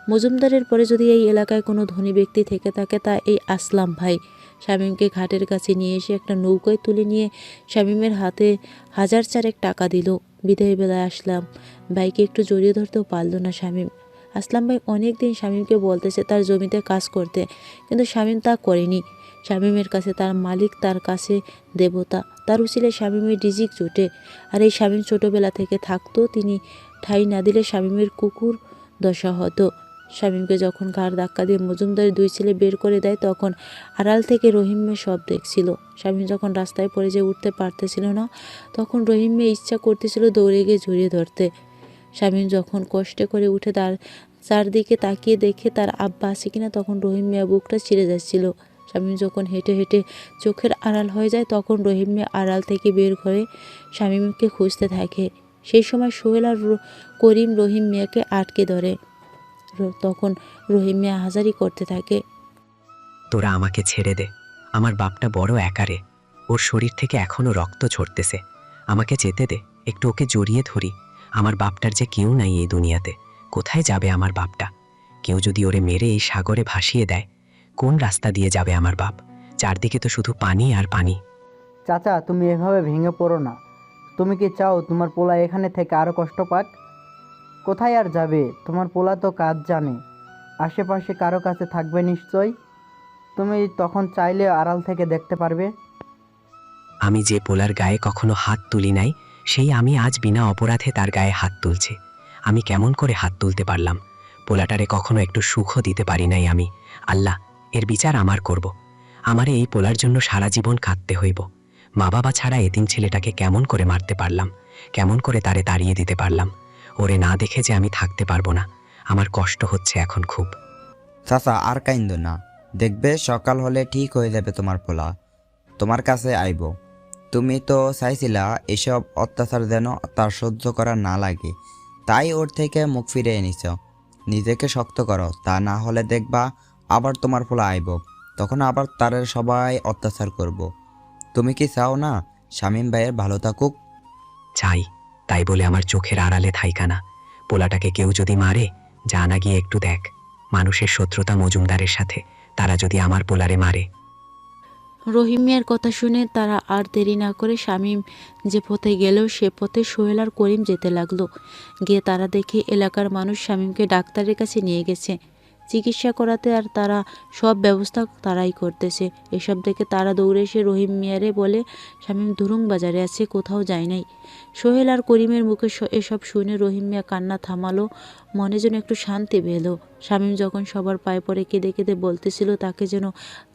মজুমদারের পরে যদি এই এলাকায় কোনো ধনী ব্যক্তি থেকে থাকে তা এই আসলাম ভাই। শামীমকে ঘাটের কাছে নিয়ে এসে একটা নৌকায় তুলে নিয়ে শামীমের হাতে 1000 টাকা দিল। বিদায় বেলায় আসলাম ভাইকে একটু জড়িয়ে ধরতেও পারল না শামীম। আসলাম ভাই অনেক দিন শামীমকে বলতেছে তার জমিতে কাজ করতে, কিন্তু শামীম তা করেনি। শামীমের কাছে তার মালিক, তার কাছে দেবতা। তার উচিলে শামীমের রিজিক জোটে। আর এই শামীম ছোটোবেলা থেকে থাকতো, তিনি ঠাঁই না দিলে শামীমের কুকুর দশা হতো। শামীমকে যখন ঘাড় ধাক্কা দিয়ে মজুমদারের 2 ছেলে বের করে দেয়, তখন আড়াল থেকে রহিম মেয়ে সব দেখছিল। শামীম যখন রাস্তায় পড়ে যে উঠতে পারতেছিল না, তখন রহিম মেয়ে ইচ্ছা করতেছিল দৌড়ে গিয়ে জড়িয়ে ধরতে। শামীম যখন কষ্টে করে উঠে তার চারদিকে তাকিয়ে দেখে তার আব্বা আছে কিনা, তখন রহিম মিয়া বুকটা ছিঁড়ে যাচ্ছিল। শামীম যখন হেঁটে হেঁটে চোখের আড়াল হয়ে যায়, তখন রহিম মিয়া আড়াল থেকে বের করে শামীমকে খুঁজতে থাকে। সেই সময় সোহেল আর করিম রহিম মিয়াকে আটকে ধরে। তখন রহিম মিয়া হাজারি করতে থাকে, তোরা আমাকে ছেড়ে দে, আমার বাপটা বড় একারে, ওর শরীর থেকে এখনো রক্ত ঝরতেছে, আমাকে যেতে দে, একটু ওকে জড়িয়ে ধরি। আমার বাপটার যে কেউ নাই এই দুনিয়াতে, কোথায় যাবে আমার বাপটা? কেউ যদি ওরে মেরে এই সাগরে ভাসিয়ে দেয়, কোন রাস্তা দিয়ে যাবে আমার বাপ? চারদিকে তো শুধু পানি আর পানি। চাচা, তুমি এভাবে ভেঙে পড়ো না। তুমি কি চাও তোমার পোলা এখানে থেকে আরও কষ্ট পাক? কোথায় আর যাবে? তোমার পোলা তো কাজ জানে, আশেপাশে কারো কাছে থাকবে নিশ্চয়। তুমি তখন চাইলে আড়াল থেকে দেখতে পারবে। আমি যে পোলার গায়ে কখনো হাত তুলি নাই, সেই আমি আজ বিনা অপরাধে তার গায়ে হাত তুলছি। আমি কেমন করে হাত তুলতে পারলাম? পোলাটারে কখনো একটু সুখও দিতে পারি নাই আমি। আল্লাহ, এর বিচার আমার করব। আমারে এই পোলার জন্য সারা জীবন কাঁদতে হইব। মা বাবা ছাড়া এতিম ছেলেটাকে কেমন করে মারতে পারলাম? কেমন করে তারে তাড়িয়ে দিতে পারলাম? ওরে না দেখে যে আমি থাকতে পারবো না। আমার কষ্ট হচ্ছে এখন খুব। চাচা, আর কাইন্দ না, দেখবে সকাল হলে ঠিক হয়ে যাবে। তোমার পোলা তোমার কাছে আইব। তুমি তো চাইছিলা এসব অত্যাচার যেন তার সহ্য করা না লাগে, তাই ওর থেকে মুখ ফিরে এনেছ। নিজেকে শক্ত করো, তা না হলে দেখবা আবার তোমার পোলা আইব, তখন আবার তার সবাই অত্যাচার করব। তুমি কি চাও না শামীম ভাইয়ের ভালো থাকুক? চাই, তাই বলে আমার চোখের আড়ালে থাইকা না। পোলাটাকে কেউ যদি মারে, যা না গিয়ে একটু দেখ। মানুষের শত্রুতা মজুমদারের সাথে, তারা যদি আমার পোলারে মারে। রহিম মিয়ার কথা শুনে তারা আর দেরি না করে শামীম যে পথে গেল সে পথে সোহেল আর করিম যেতে লাগলো। গিয়ে তারা দেখে এলাকার মানুষ শামীমকে ডাক্তারের কাছে নিয়ে গেছে। চিকিৎসা করাতে, আর তারা সব ব্যবস্থা তারাই করতেছে। এসব দেখে তারা দৌড়ে এসে রহিম মিয়ারে বলে, শামীম ধুরুং বাজারে আছে, কোথাও যায় নাই। সোহেল আর করিমের মুখে এসব শুনে রহিম মিয়া কান্না থামালো, মনে যেন একটু শান্তি পেলো। শামীম যখন সবার পায়ে পড়ে কেঁদে কেঁদে বলতেছিল তাকে যেন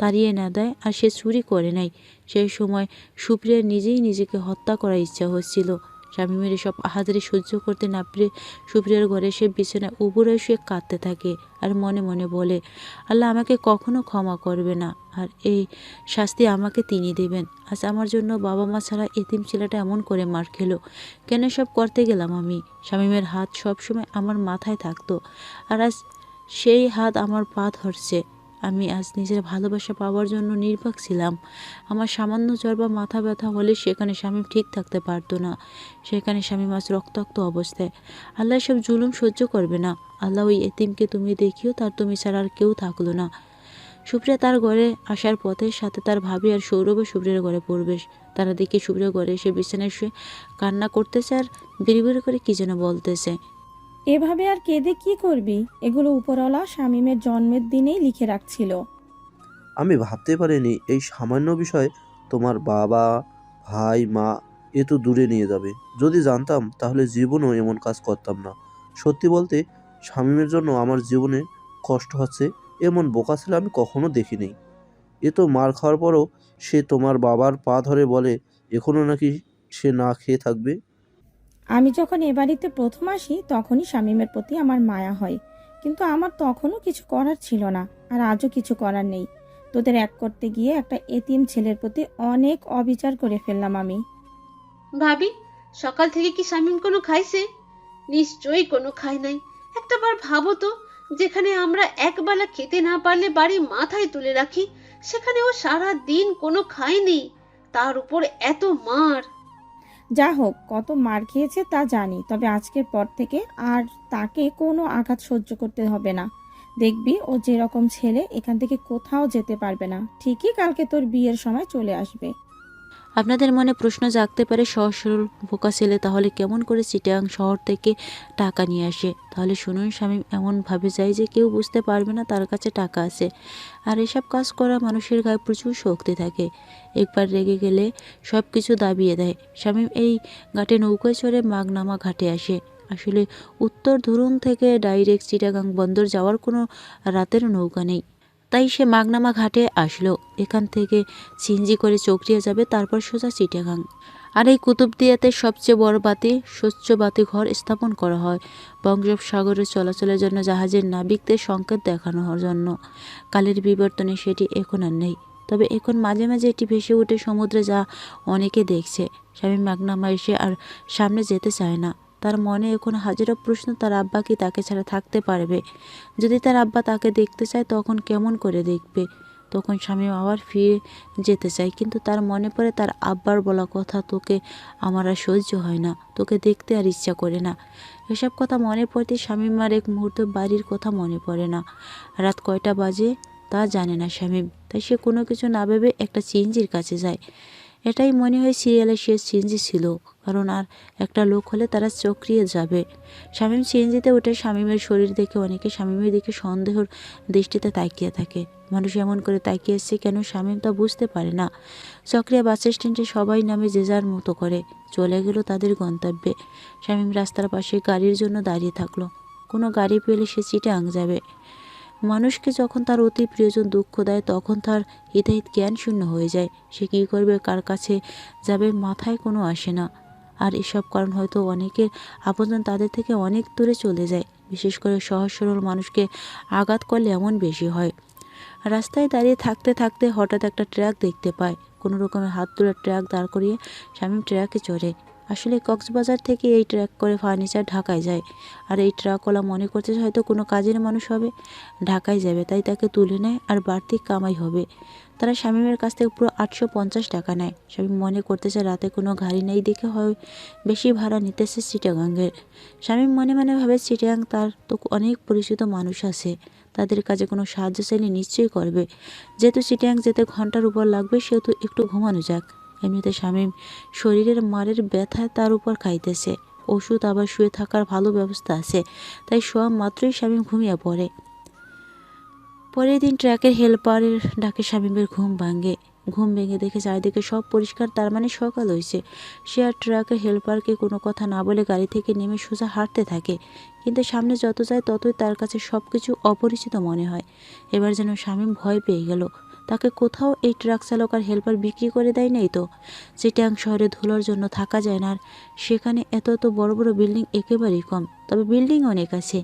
তাড়িয়ে না দেয় আর সে চুরি করে নাই, সেই সময় সুপ্রিয়ার নিজেই নিজেকে হত্যা করার ইচ্ছা হচ্ছিল। শামীমের এসব আহাজারি সহ্য করতে না পেরে সুপ্রিয়ার ঘরে সে বিছানায় উবুড়ে শুয়ে কাঁদতে থাকে আর মনে মনে বলে, আল্লাহ আমাকে কখনো ক্ষমা করবে না, আর এই শাস্তি আমাকে তিনি দেবেন। আজ আমার জন্য বাবা মা ছাড়া এতিম ছেলেটা এমন করে মার খেলো, কেন সব করতে গেলাম আমি? শামীমের হাত সবসময় আমার মাথায় থাকতো, আর আজ সেই হাত আমার পা ধরছে। আমি আজ নিজের ভালোবাসা পাওয়ার জন্য নির্বাক ছিলাম। আমার সামান্য জ্বর বা মাথা ব্যথা হলে সেখানে শামীম ঠিক থাকতে পারতো না, সেখানে শামীম আজ রক্তাক্ত অবস্থায়। আল্লাহ সব জুলুম সহ্য করবে না। আল্লাহ ওই এতিমকে তুমি দেখিও, তার তুমি ছাড়া আর কেউ থাকলো না। সুপ্রিয়া তার ঘরে আসার পথে সাথে তার ভাবি আর সৌরভ সুপ্রিয়ার ঘরে প্রবেশ। তারা দেখে সুপ্রিয়ার ঘরে এসে বিছানায় শুয়ে কান্না করতেছে আর বিড়বিড় করে কি যেন বলতেছে। এভাবে আর কেঁদে কি করবি? এগুলো উপরওয়ালা শামীমের জন্মের দিনেই লিখে রাখছিল। আমি ভাবতে পারিনি এই সামান্য বিষয় তোমার বাবা, ভাই, মা এত দূরে নিয়ে যাবে। যদি জানতাম তাহলে জীবনেও এমন কাজ করতাম না। সত্যি বলতে শামীমের জন্য আমার জীবনে কষ্ট হচ্ছে, এমন বোকা ছেলে আমি কখনো দেখিনি। এ তো মার খাওয়ার পরও সে তোমার বাবার পা ধরে বলে এখনও নাকি সে না খেয়ে থাকবে। আমি যখন এ বাড়িতে প্রথম আসি তখনই শামীমের প্রতি আমার মায়া হয়, কিন্তু আমার তখনও কিছু করার ছিল না, আর আজও কিছু করার নেই। তোদের এক করতে গিয়ে একটা এতিম ছেলের প্রতি অনেক অবিচার করে ফেললাম আমি। ভাবি, সকাল থেকে কি শামীম কোনো খাইছে? নিশ্চয়ই কোনো খায় নাই। একটাবার ভাবো তো, যেখানে আমরা একবেলা খেতে না পারলে বাড়ি মাথায় তুলে রাখি, সেখানে ও সারা দিন কোনো খায়নি, তার উপর এত মার। যা হোক, কত মার খেয়েছে তা জানি, তবে আজকের পর থেকে আর তাকে কোনো আঘাত সহ্য করতে হবে না। দেখবি ও যেরকম ছেলে এখান থেকে কোথাও যেতে পারবে না। ঠিকই কালকে তোর বিয়ের সময় চলে আসবে। আপনাদের মনে প্রশ্ন জাগতে পারে, সহজ সরল বোকা ছেলে তাহলে কেমন করে চিটাগাং শহর থেকে টাকা নিয়ে আসে? তাহলে শুনুন, শামীম এমনভাবে যায় যে কেউ বুঝতে পারবে না তার কাছে টাকা আছে। আর এসব কাজ করা মানুষের গায়ে প্রচুর শক্তি থাকে, একবার রেগে গেলে সব কিছু দাবিয়ে দেয়। শামীম এই ঘাটে নৌকায় চড়ে মাগনামা ঘাটে আসে। আসলে উত্তর ধুরুং থেকে ডাইরেক্ট চিটাগাং বন্দর যাওয়ার কোনো রাতের নৌকা নেই, তাই সে মাগনামা ঘাটে আসলো। এখান থেকে সিএনজি করে চকরিয়া যাবে, তারপর সোজা চিটাগাং। আর এই কুতুবদিয়াতে সবচেয়ে বড় স্বচ্ছ বাতি ঘর স্থাপন করা হয় বঙ্গোপসাগরের চলাচলের জন্য, জাহাজের নাবিকদের সংকেত দেখানোর জন্য। কালের বিবর্তনে সেটি এখন আর নেই, তবে এখন মাঝে মাঝে এটি ভেসে ওঠে সমুদ্রে, যা অনেকে দেখছে। শামীম মাগনামা এসে আর সামনে যেতে চায় না। তার মনে এখন হাজারো প্রশ্ন, তার আব্বা কি তাকে ছাড়া থাকতে পারবে? যদি তার আব্বা তাকে দেখতে চায় তখন কেমন করে দেখবে? তখন শামীম আবার ফিরে যেতে চায়, কিন্তু তার মনে পড়ে তার আব্বার বলা কথা, তোকে আমার আর সহ্য হয় না, তোকে দেখতে আর ইচ্ছা করে না। এসব কথা মনে পড়তে শামীম আর এক মুহূর্ত বাড়ির কথা মনে পড়ে না। রাত কয়টা বাজে তা জানে না শামীম, তাই সে কোনো কিছু না ভেবে একটা সিএনজির কাছে যায়। এটাই মনে হয় সিরিয়ালে শেষ সিএনজি ছিল, কারণ আর একটা লোক হলে তারা চক্রিয়ে যাবে। শামীম সিএনজিতে উঠে শামীমের শরীর দেখে অনেকে শামীমের দিকে সন্দেহর দৃষ্টিতে তাকিয়ে থাকে। মানুষ এমন করে তাকিয়ে এসছে কেন শামীম তা বুঝতে পারে না। চক্রিয়া বাস স্ট্যান্ডে সবাই নামে যে যার মতো করে চলে গেল তাদের গন্তব্যে। শামীম রাস্তার পাশে গাড়ির জন্য দাঁড়িয়ে থাকলো। কোনো গাড়ি পেলে সে চিটাগাং যাবে। মানুষকে যখন তার অতি প্রিয়জন দুঃখ দেয় তখন তার হিতাহিত জ্ঞান শূন্য হয়ে যায়। সে কী করবে, কার কাছে যাবে, মাথায় কোনো আসে না। আর এসব কারণ হয়তো অনেকের আপনজন তাদের থেকে অনেক দূরে চলে যায়। বিশেষ করে সহজ সরল মানুষকে আঘাত করলে এমন বেশি হয়। রাস্তায় দাঁড়িয়ে থাকতে থাকতে হঠাৎ একটা ট্রাক দেখতে পায়। কোনো রকমের হাত তুলে ট্রাক দাঁড় করিয়ে শামীম ট্রাকে চড়ে। আসলে কক্সবাজার থেকে এই ট্রাক করে ফার্নিচার ঢাকায় যায়, আর এই ট্রাকওয়ালা মনে করছে হয়তো কোনো কাজের মানুষ হবে, ঢাকায় যাবে, তাই তাকে তুলে নেয় আর বাড়তি কামাই হবে। তারা শামীমের কাছ থেকে পুরো 850 টাকা নেয়। শামীম মনে করতেছে রাতে কোনো গাড়ি নেই দেখে হয় বেশি ভাড়া নিতেছে চিটাগাংয়ের। শামীম মনে মনে ভাবে চিটাগাং তার তো অনেক পরিচিত মানুষ আছে, তাদের কাজে কোনো সাহায্য চাইলে নিশ্চয়ই করবে। যেহেতু চিটাগাং যেতে ঘন্টার উপর লাগবে সেহেতু একটু ঘুমানো যাক। এমনিতে শামীম শরীরের মারের ব্যথায় তার উপর খাইতেছে ওষুধ, আবার শুয়ে থাকার ভালো ব্যবস্থা আছে, তাই শোয়া মাত্রই শামীম ঘুমিয়ে পড়ে। পরের দিন ট্রাকের হেল্পারের ডাকে শামীমের ঘুম ভেঙে দেখে চারিদিকে সব পরিষ্কার, তার মানে সকাল হয়েছে। সে আর ট্রাকের হেল্পারকে কোনো কথা না বলে গাড়ি থেকে নেমে সোজা হাঁটতে থাকে, কিন্তু সামনে যত যায় ততই তার কাছে সব কিছু অপরিচিত মনে হয়। এবার যেন শামীম ভয় পেয়ে গেল। তাকে কোথাও এই ট্রাক চালক আর হেল্পার বিক্রি করে দেয় নাই তো? চিটাং শহরে ধুলোর জন্য থাকা যায় না, আর সেখানে এত এত বড় বড় বিল্ডিং একেবারেই কম। তবে বিল্ডিং অনেক আছে।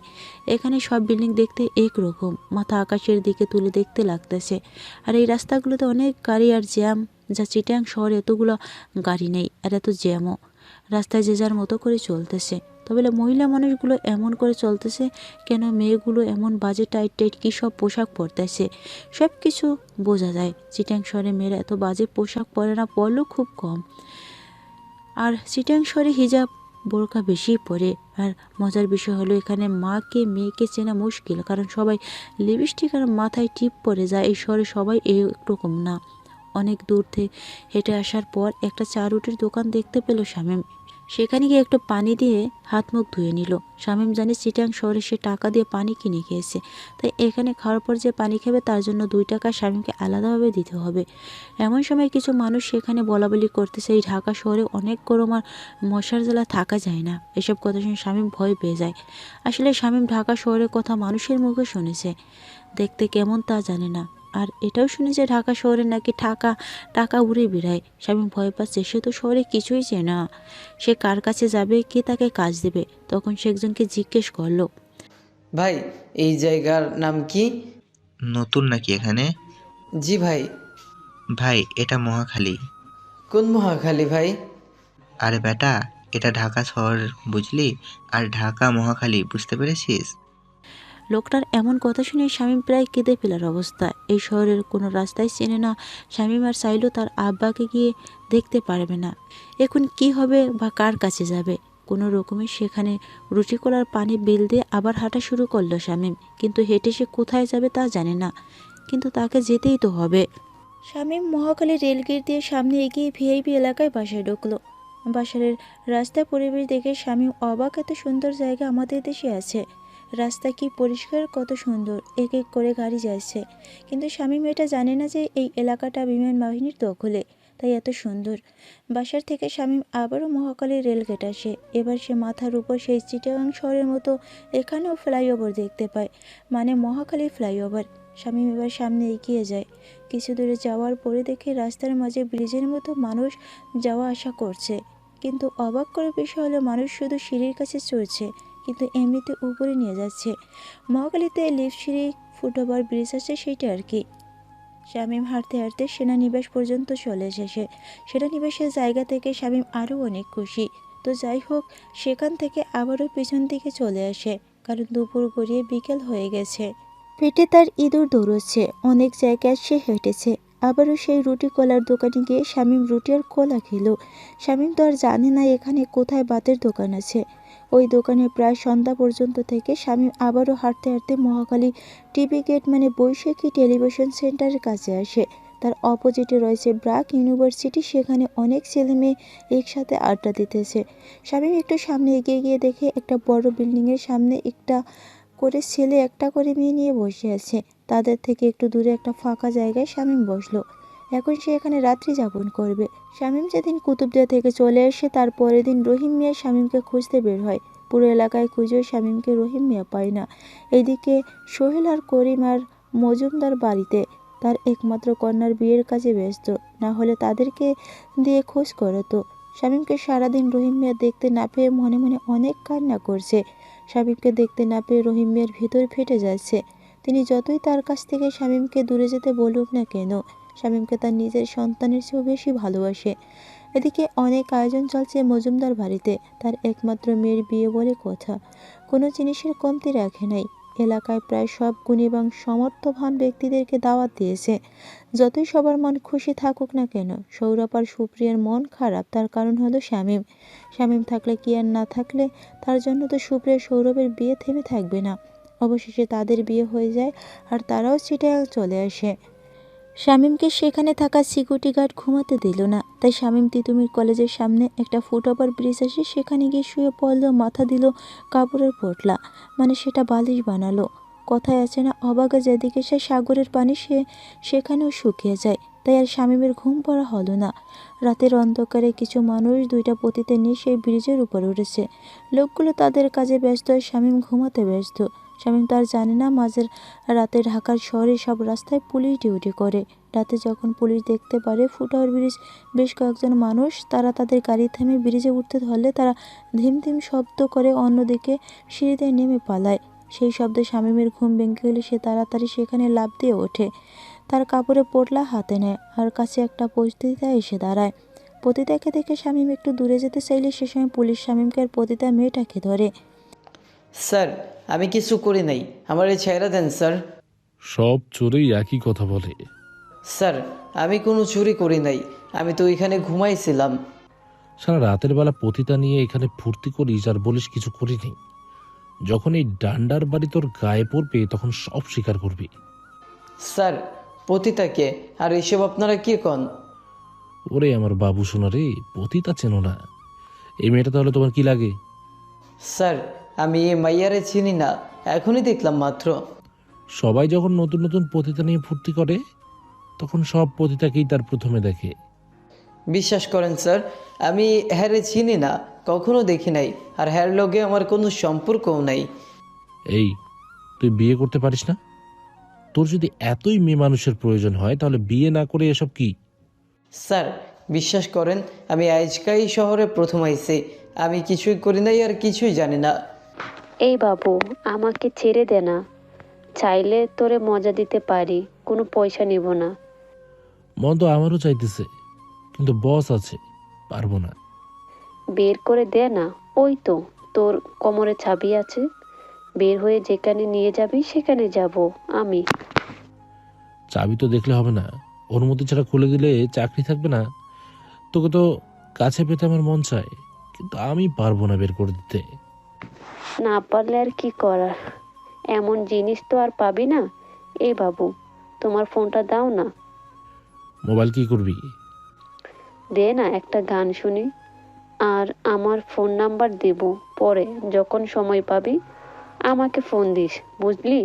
এখানে সব বিল্ডিং দেখতে একরকম, মাথা আকাশের দিকে তুলে দেখতে লাগতেছে। আর এই রাস্তাগুলোতে অনেক গাড়ি আর জ্যাম, যা চিটাং শহরে এতগুলো গাড়ি নেই আর এত জ্যামও। রাস্তায় যে যার মতো করে চলতেছে। তবে মহিলা মানুষগুলো এমন করে চলতেছে কেন? মেয়েগুলো এমন বাজে টাইট টাইট কী সব পোশাক পরতেছে, সব কিছু বোঝা যায়। চিটাং শহরে মেয়েরা এত বাজে পোশাক পরে না, পরলেও খুব কম। আর চিটাং শহরে হিজাব বোরকা বেশি পরে। আর মজার বিষয় হলো এখানে মাকে মেয়েকে চেনা মুশকিল, কারণ সবাই লিপস্টিক আর মাথায় টিপ পরে যায়। এই শহরে সবাই এরকম না। অনেক দূর থেকে হেঁটে আসার পর একটা চা রুটির দোকান দেখতে পেল শামীম। সেখানে গিয়ে একটু পানি দিয়ে হাত মুখ ধুয়ে নিল। শামীম জানে চিটাং শহরে সে টাকা দিয়ে পানি কিনে খেয়েছে, তাই এখানে খাওয়ার পর যে পানি খাবে তার জন্য 2 টাকা শামীমকে আলাদাভাবে দিতে হবে। এমন সময় কিছু মানুষ সেখানে বলাবলি করতেছে এই ঢাকা শহরে অনেক গরম আর মশার জ্বালা থাকা যায় না। এসব কথা শুনে শামীম ভয় পেয়ে যায়। আসলে শামীম ঢাকা শহরের কথা মানুষের মুখে শুনেছে, দেখতে কেমন তা জানে না। আর এটাও শুনেছে ঢাকা শহরে নাকি টাকা উড়ে বেড়ায়। শামীম ভয় পাচ্ছে, সে তো শহরে কিছুই চেনে না। সে কার কাছে যাবে, কে তাকে কাজ দেবে? তখন সে একজনকে জিজ্ঞেস করলো, ভাই এই জায়গার নাম কি? নতুন নাকি এখানে? জি ভাই। ভাই এটা মহাখালী। কোন মহাখালী ভাই? আরে বেটা, এটা ঢাকা শহর, বুঝলি? আর ঢাকা মহাখালী, বুঝতে পেরেছিস? লোকটার এমন কথা শুনে শামীম প্রায় কেঁদে ফেলার অবস্থা। এই শহরের কোনো রাস্তায় চেনে না শামীম, আর চাইলেও তার আব্বাকে গিয়ে দেখতে পারবে না। এখন কি হবে বা কার কাছে যাবে? কোনো রকমে সেখানে রুটি কলার পানি বিল দিয়ে আবার হাঁটা শুরু করলো শামীম। কিন্তু হেঁটে সে কোথায় যাবে তা জানে না, কিন্তু তাকে যেতেই তো হবে। শামীম মহাখালী রেলগেট দিয়ে সামনে এগিয়ে ভিআইপি এলাকায় বাসায় ঢুকলো। বাসারের রাস্তার পরিবেশ দেখে শামীম অবাক, এত সুন্দর জায়গা আমাদের দেশে আছে। রাস্তা কি পরিষ্কার, কত সুন্দর, এক এক করে গাড়ি যাচ্ছে। কিন্তু শামীম এটা জানে না যে এই এলাকাটা বিমান বাহিনীর দখলে, তাই এত সুন্দর। বাসার থেকে শামীম আবারও মহাখালী রেলগেট আসে। এবার সে মাথার উপর সেই চিটাগাং শহরের মতো এখানেও ফ্লাইওভার দেখতে পায়, মানে মহাখালী ফ্লাইওভার। শামীম এবার সামনে এগিয়ে যায়। কিছু দূরে যাওয়ার পরে দেখে রাস্তার মাঝে ব্রিজের মতো মানুষ যাওয়া আসা করছে। কিন্তু অবাক করার বিষয় হলো মানুষ শুধু সিঁড়ির কাছে চড়ছে, কিন্তু এমনিতে উপরে নিয়ে যাচ্ছে। মহাখালীতে লিফট, সিঁড়ি, ফুটওভার ব্রিজ আছে, সেইটা আর কি। শামীম হাঁটতে হাঁটতে সেনানিবাস পর্যন্ত চলে এসেছে। সেনানিবাসের জায়গা থেকে শামীম আরও অনেক খুশি। তো যাই হোক, সেখান থেকে আবারও পিছন দিকে চলে আসে, কারণ দুপুর গড়িয়ে বিকেল হয়ে গেছে। পেটে তার ইঁদুর দৌড়চ্ছে। অনেক জায়গায় সে হেঁটেছে। আবারও সেই রুটি কলার দোকানে গিয়ে শামীম রুটি আর কলা খেলো। শামীম তো আর জানে না এখানে কোথায় ভাতের দোকান আছে। ওই দোকানে প্রায় সন্ধ্যা পর্যন্ত থেকে শামীম আবারও হাঁটতে হাঁটতে মহাখালী টিভি গেট, মানে বৈশাখী টেলিভিশন সেন্টারের কাছে আসে। তার অপোজিটে রয়েছে ব্র্যাক ইউনিভার্সিটি, সেখানে অনেক ছেলে মেয়ে একসাথে আড্ডা দিতেছে। শামীম একটু সামনে এগিয়ে গিয়ে দেখে একটা বড় বিল্ডিংয়ের সামনে একটা করে ছেলে একটা করে মেয়ে নিয়ে বসে আছে। তাদের থেকে একটু দূরে একটা ফাঁকা জায়গায় শামীম বসলো। এখন সে এখানে রাত্রি যাপন করবে। শামীম যেদিন কুতুবদিয়া থেকে চলে আসে তার পরের দিন রহিম মিয়া শামীমকে খুঁজতে বের হয়। পুরো এলাকায় খুঁজেও শামীমকে রহিম মিয়া পায় না। এদিকে সোহেল আর করিম আর মজুমদার বাড়িতে তার একমাত্র কন্যার বিয়ের কাজে ব্যস্ত, না হলে তাদেরকে দিয়ে খোঁজ করতো। শামীমকে সারাদিন রহিম মিয়া দেখতে না পেয়ে মনে মনে অনেক কান্না করছে। শামীমকে দেখতে না পেয়ে রহিম মিয়ার ভেতর ফেটে যাচ্ছে। তিনি যতই তার কাছ থেকে শামীমকে দূরে যেতে বলুক না কেন, শামীমকে তার নিজের সন্তানের চেয়েও বেশি ভালোবাসে। এদিকে অনেক আয়োজন চলছে মজুমদার বাড়িতে। তার একমাত্র মেয়ের বিয়ে বলে কথা, কোনো জিনিসের কমতি রাখে নাই। এলাকায় প্রায় সব গুণী এবং সমর্থবান ব্যক্তিদেরকে দাওয়াত দিয়েছে। যতই সবার মন খুশি থাকুক না কেন, সৌরভ আর সুপ্রিয়ার মন খারাপ। তার কারণ হলো শামীম। শামীম থাকলে কি আর না থাকলে, তার জন্য তো সুপ্রিয়া সৌরভের বিয়ে থেমে থাকবে না। অবশেষে তাদের বিয়ে হয়ে যায় আর তারাও চিটাগাং চলে আসে। শামীমকে সেখানে থাকা সিকিউরিটি গার্ড ঘুমাতে দিল না, তাই শামীম তিতুমির কলেজের সামনে একটা ফুটওভার ব্রিজ আসে, সেখানে গিয়ে শুয়ে পড়লো। মাথা দিল কাপড়ের পোটলা, মানে সেটা বালিশ বানালো। কথায় আছে না, অবাগা যেদিকে সে সাগরের পানি সেখানেও শুকিয়ে যায়। তাই আর শামীমের ঘুম পড়া হলো না। রাতের অন্ধকারে কিছু মানুষ 2টা পতিতে নিয়ে সেই ব্রিজের উপর উঠেছে। লোকগুলো তাদের কাজে ব্যস্ত, আর শামীম ঘুমাতে ব্যস্ত। শামীম তো আর জানে না মাঝের রাতে ঢাকার শহরে সব রাস্তায় পুলিশ ডিউটি করে। রাতে যখন পুলিশ দেখতে পারে ফুটওভার ব্রিজ বেশ কয়েকজন মানুষ, তারা তাদের গাড়ি থামিয়ে ব্রিজে উঠতে ধরলে তারা ধিম ধিম শব্দ করে অন্যদিকে সিঁড়িতে নেমে পালায়। সেই শব্দে শামীমের ঘুম ভেঙে গেলে সে তাড়াতাড়ি সেখানে লাফ দিয়ে ওঠে। তার কাপড়ে পোটলা হাতে নেয় আর কাছে একটা পতিতা এসে দাঁড়ায়। পতিতাকে দেখে শামীম একটু দূরে যেতে চাইলে সে সময় পুলিশ শামীমকে আর পতিতা মেয়েটাকে ধরে। স্যার, আমি কিছু করি নাই, আমার এই ছেড়ে দেন স্যার। সব চোরেই একই কথা বলে। স্যার, আমি কোনো চুরি করি নাই, আমি তো এখানে ঘুমাইছিলাম। সারা রাতের বেলা পতিতা নিয়ে এখানে ফুর্তি করিস আর বলিস কিছু করিনি। যখন এই ডান্ডার বাড়ি তোর গায়ে পড়বে তখন সব স্বীকার করবি। স্যার, পতিতাকে আর এসব আপনারা কি কন? ওরে আমার বাবু সোনা রে, পতিতা চেনো না? এই মেয়েটা তাহলে তোমার কি লাগে? স্যার, আমি এই মাইয়ারে চিনি না, এখনই দেখলাম মাত্র। সবাই যখন নতুন নতুন পতিতা নিয়ে ফুর্তি করে তখন সব পতিতাকেই তার প্রথমে দেখে। বিশ্বাস করেন স্যার, আমি হ্যারে চিনি না, কখনো দেখি নাই, আর হ্যার লগে আমার কোনো সম্পর্কও নাই। এই, তুই বিয়ে করতে পারিস না? তোর যদি এতই মেয়ে মানুষের প্রয়োজন হয় তাহলে বিয়ে না করে এসব কি? স্যার, বিশ্বাস করেন, আমি আজকাই শহরে প্রথম আইছি, আমি কিছুই করি নাই আর কিছুই জানি না। এই বাবু, আমাকে ছেড়ে দে না, চাইলে তোরে মজা দিতে পারি, কোনো পয়সা নিব না। মন তো আমারও চাইতেছে, কিন্তু বস আছে, পারবো না। বের করে দে না, ওই তো তোর কোমরে চাবি আছে, বের হয়ে যেখানে নিয়ে যাবি সেখানে যাব আমি। চাবি তো দেখলে হবে না, অনুমতি ছাড়া খুলে দিলে চাকরি থাকবে না। তোকে তো কাছে পেতে আমার মন চায়, কিন্তু আমি পারবো না বের করে দিতে। না পারলে আর কি করার, এমন জিনিস তো আর পাবি না। এই বাবু, তোমার ফোনটা দাও না। মোবাইল কি করবি? দে না, একটা গান শুনি, আর আমার ফোন নাম্বার দেব, পরে যখন সময় পাবি আমাকে ফোন দিস, বুঝলি?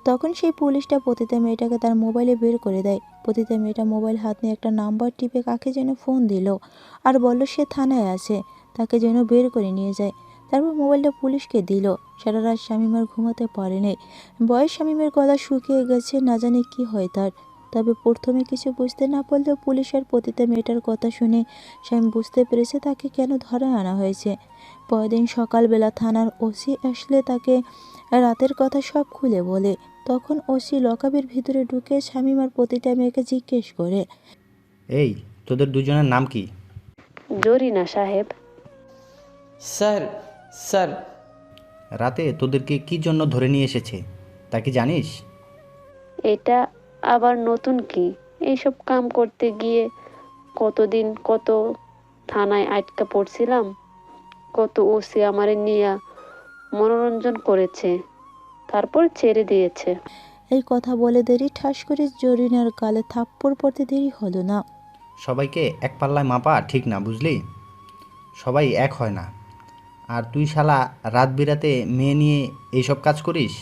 তখন সেই পুলিশটা পতিতা মেয়েটাকে তার মোবাইলে বের করে দেয়। পতিতা মেয়েটা মোবাইল হাত নিয়ে একটা নাম্বার টিপে কাকে যেন ফোন দিল আর বলল সে থানায় আছে, তাকে যেন বের করে নিয়ে যায়। তারপর মোবাইলটা পুলিশকে দিল। সারা রাত শামীম আর ঘুমাতে পারেনি। বয়স শামীমের গলা শুকিয়ে গেছে, না জানে কি হয় তার। তবে প্রথমে কিছু বুঝতে না পারলেও পুলিশ আর পতিতা মেয়েটার কথা শুনে শামীম বুঝতে পেরেছে তাকে কেন ধরে আনা হয়েছে। পরের দিন সকালবেলা থানার ওসি আসলে তাকে রাতের কথা সব খুলে বলে। তখন ওসি লকআপের ভিতরে ঢুকে শামীম আর পতিতা মেয়েকে জিজ্ঞেস করে, এই, তোদের দুজনের নাম কি? জরিনা সাহেব। স্যার, স্যার, রাতে তোদেরকে কি জন্য ধরে নিয়ে এসেছে তা কি জানিস? এটা আবার নতুন কি? এইসব কাম করতে গিয়ে কতদিন কত থানায় আটকা পড়ছিলাম, কত ওসি আমারে নিয়ে মনোরঞ্জন করেছে, তারপর ছেড়ে দিয়েছে। এই কথা বলে দেরি ঠাস করে জরিনার গালে থাপ্পড় পড়তে দেরি হলো না। সবাইকে এক পাল্লায় মাপা ঠিক না, বুঝলি? সবাই এক হয় না। আর তুই শালা রাত বিরাতে মেয়ে নিয়ে এইসব কাজ করিস?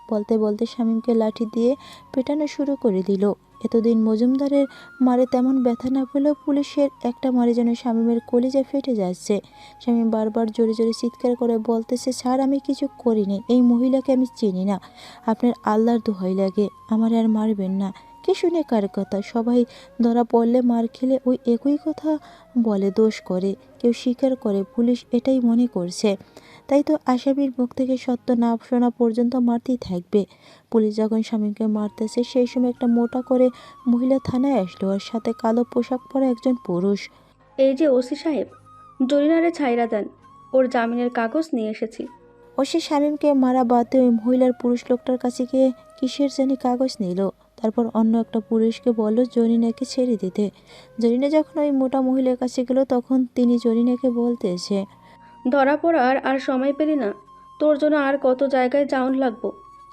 বলতে বলতে শামীমকে লাঠি দিয়ে পেটানো শুরু করে দিল। এতদিন মজুমদারের মারে তেমন ব্যথা না পেলেও পুলিশের একটা মারে যেন শামীমের কলিজা ফেটে যাচ্ছে। শামীম বারবার জোরে জোরে চিৎকার করে বলতেছে, স্যার আমি কিছু করিনি, এই মহিলাকে আমি চিনি না, আপনার আল্লাহর দোহাই লাগে, আমার আর মারবেন না। কে শুনে কার কথা? সবাই ধরা পড়লে মার খেলে ওই একই কথা বলে, দোষ করে, কেউ স্বীকার করে, পুলিশ এটাই মনে করছে। তাই তো আসামির মুখ থেকে সত্য না শোনা পর্যন্ত মারতেই থাকবে। পুলিশ যখন শামীমকে মারতেছে সেই সময় একটা মোটা করে মহিলা থানায় আসলো, আর সাথে কালো পোশাক পরা একজন পুরুষ। এই যে ওসি সাহেব, জরিনারে ছাইরা দেন, ওর জামিনের কাগজ নিয়ে এসেছি। ওসি শামীমকে মারা বাদে ওই মহিলার পুরুষ লোকটার কাছে গিয়ে কিসের জানি কাগজ নিল। তারপর অন্য একটা পুলিশকে বলল জরিনাকে ছেড়ে দিতে। জরিনা যখন ওই মোটা মহিলার কাছে গেল তখন তিনি জরিনাকে বলতেছে, ধরা পড়ার আর সময় পেলি না, তোর জন্য আর কত জায়গায় যাওন লাগবো।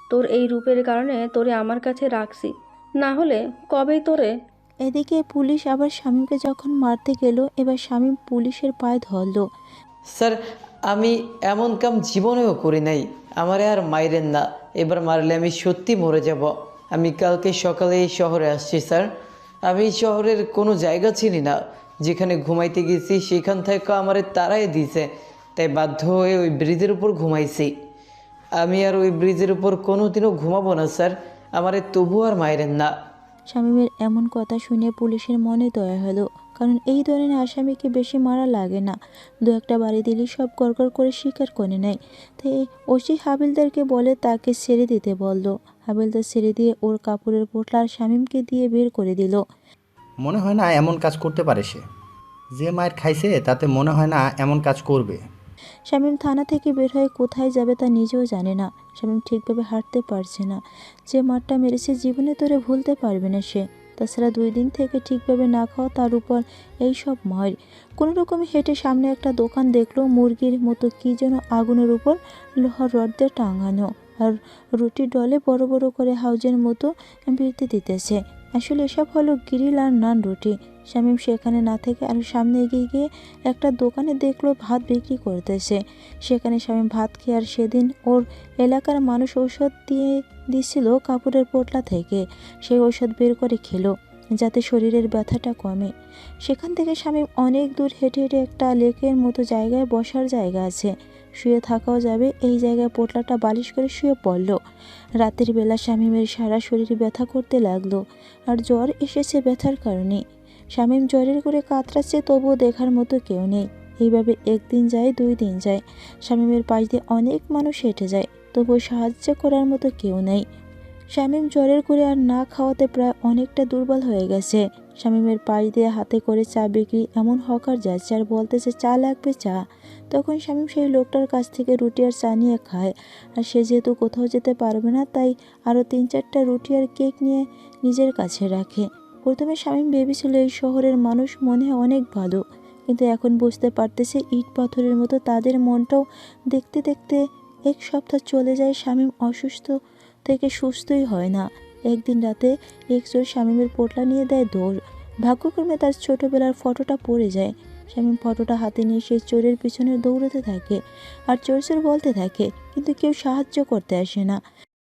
তোর এই রূপের কারণে তোরে আমার কাছে রাখছি, না হলে কবেই তোরে। এদিকে পুলিশ আবার শামীমকে যখন মারতে গেল, এবার শামীম পুলিশের পায়ে ধরল। স্যার, আমি এমন কাম জীবনেও করি নাই, আমারে আর মাইরেন না, এবার মারলে আমি সত্যি মরে যাব। আমি কালকে সকালে এই শহরে আসছি স্যার। আমি এই শহরের কোনো জায়গা চিনি না। যেখানে ঘুমাইতে গেছি সেখান থেকে আমারে তাড়াই দিয়েছে, তাই বাধ্য হয়ে ওই ব্রিজের উপর ঘুমাইছি। আমি আর ওই ব্রিজের উপর কোনোদিনও ঘুমাবো না স্যার, আমারে তবু আর মাইরেন না। শামীমের এমন কথা শুনে পুলিশের মনে দয়া হলো, কারণ এই ধরনের আসামিকে বেশি মারা লাগে না। দু একটা বাড়ি দিলেই সব গড়গড় করে স্বীকার করে নেয়। তাই ওসি হাবিলদারকে বলে তাকে ছেড়ে দিতে বলল। হাবিলদার ছেড়ে দিয়ে ওর কাপড়ের পোটলা আর শামীমকে দিয়ে বের করে দিল। মনে হয় না এমন কাজ করতে পারে সে। যে মায়ের খাইছে তাতে মনে হয় না এমন কাজ করবে। শামীম থানা থেকে বের হয়ে কোথায় যাবে তা নিজেও জানে না। শামীম ঠিকভাবে হাঁটতে পারছে না। যে মারটা মেরেছে জীবনে তোরে ভুলতে পারবে না সে। তাছাড়া 2 দিন থেকে ঠিকভাবে না খাওয়া, তার উপর এই সব মার। কোনো রকমে হেঁটে সামনে একটা দোকান দেখলো, মুরগির মতো কী যেন আগুনের উপর লোহার রড দিয়ে টাঙানো, আর রুটি ডলে বড় বড় করে হাউজের মতো বৃদ্ধি দিতেছে। আসলে এসব হলো গ্রিল আর নান রুটি। শামীম সেখানে না থেকে আরও সামনে এগিয়ে গিয়ে একটা দোকানে দেখলো ভাত বিক্রি করতেছে। সেখানে শামীম ভাত খেয়ে, আর সেদিন ওর এলাকার মানুষ ঔষধ দিয়ে দিছিল কাপড়ের পোটলা থেকে, সেই ঔষধ বের করে খেলো যাতে শরীরের ব্যথাটা কমে। সেখান থেকে শামীম অনেক দূর হেঁটে হেঁটে একটা লেকের মতো জায়গায় বসার জায়গা আছে, শুয়ে থাকাও যাবে, এই জায়গায় পোটলাটা বালিশ করে শুয়ে পড়ল। রাতের বেলা শামীমের সারা শরীরে ব্যথা করতে লাগলো, আর জ্বর এসেছে ব্যথার কারণে। শামীম জ্বরের করে কাতরাচ্ছে, তবুও দেখার মতো কেউ নেই। এইভাবে 1 দিন যায়, 2 দিন যায়। শামীমের পাশ দিয়ে অনেক মানুষ হেঁটে যায়, তবুও সাহায্য করার মতো কেউ নেই। শামীম জ্বরের করে আর না খাওয়াতে প্রায় অনেকটা দুর্বল হয়ে গেছে। শামীমের পাশ দিয়ে হাতে করে চা বিক্রি এমন হকার যাচ্ছে আর বলতেছে চা লাগবে চা। তখন শামীম সেই লোকটার কাছ থেকে রুটি আর চা নিয়ে খায়। আর সে যেহেতু কোথাও যেতে পারবে না, তাই আরও 3-4টা রুটি আর কেক নিয়ে নিজের কাছে রাখে। প্রথমে শামীম ভেবেছিল এই শহরের মানুষ মনে হয় অনেক ভালো, কিন্তু এখন বুঝতে পারতেছে ইট পাথরের মতো তাদের মনটাও। দেখতে দেখতে 1 সপ্তাহ চলে যায়। শামীম অসুস্থ থেকে সুস্থই হয় না। একদিন রাতে এক চোর শামীমের পোটলা নিয়ে দেয় দৌড়। ভাগ্যক্রমে তার ছোটবেলার ফটোটা পড়ে যায়। শামীম ফটোটা হাতে নিয়ে সেই চোরের পিছনে দৌড়াতে থাকে আর চোর চোর বলতে থাকে, কিন্তু কেউ সাহায্য করতে আসে না।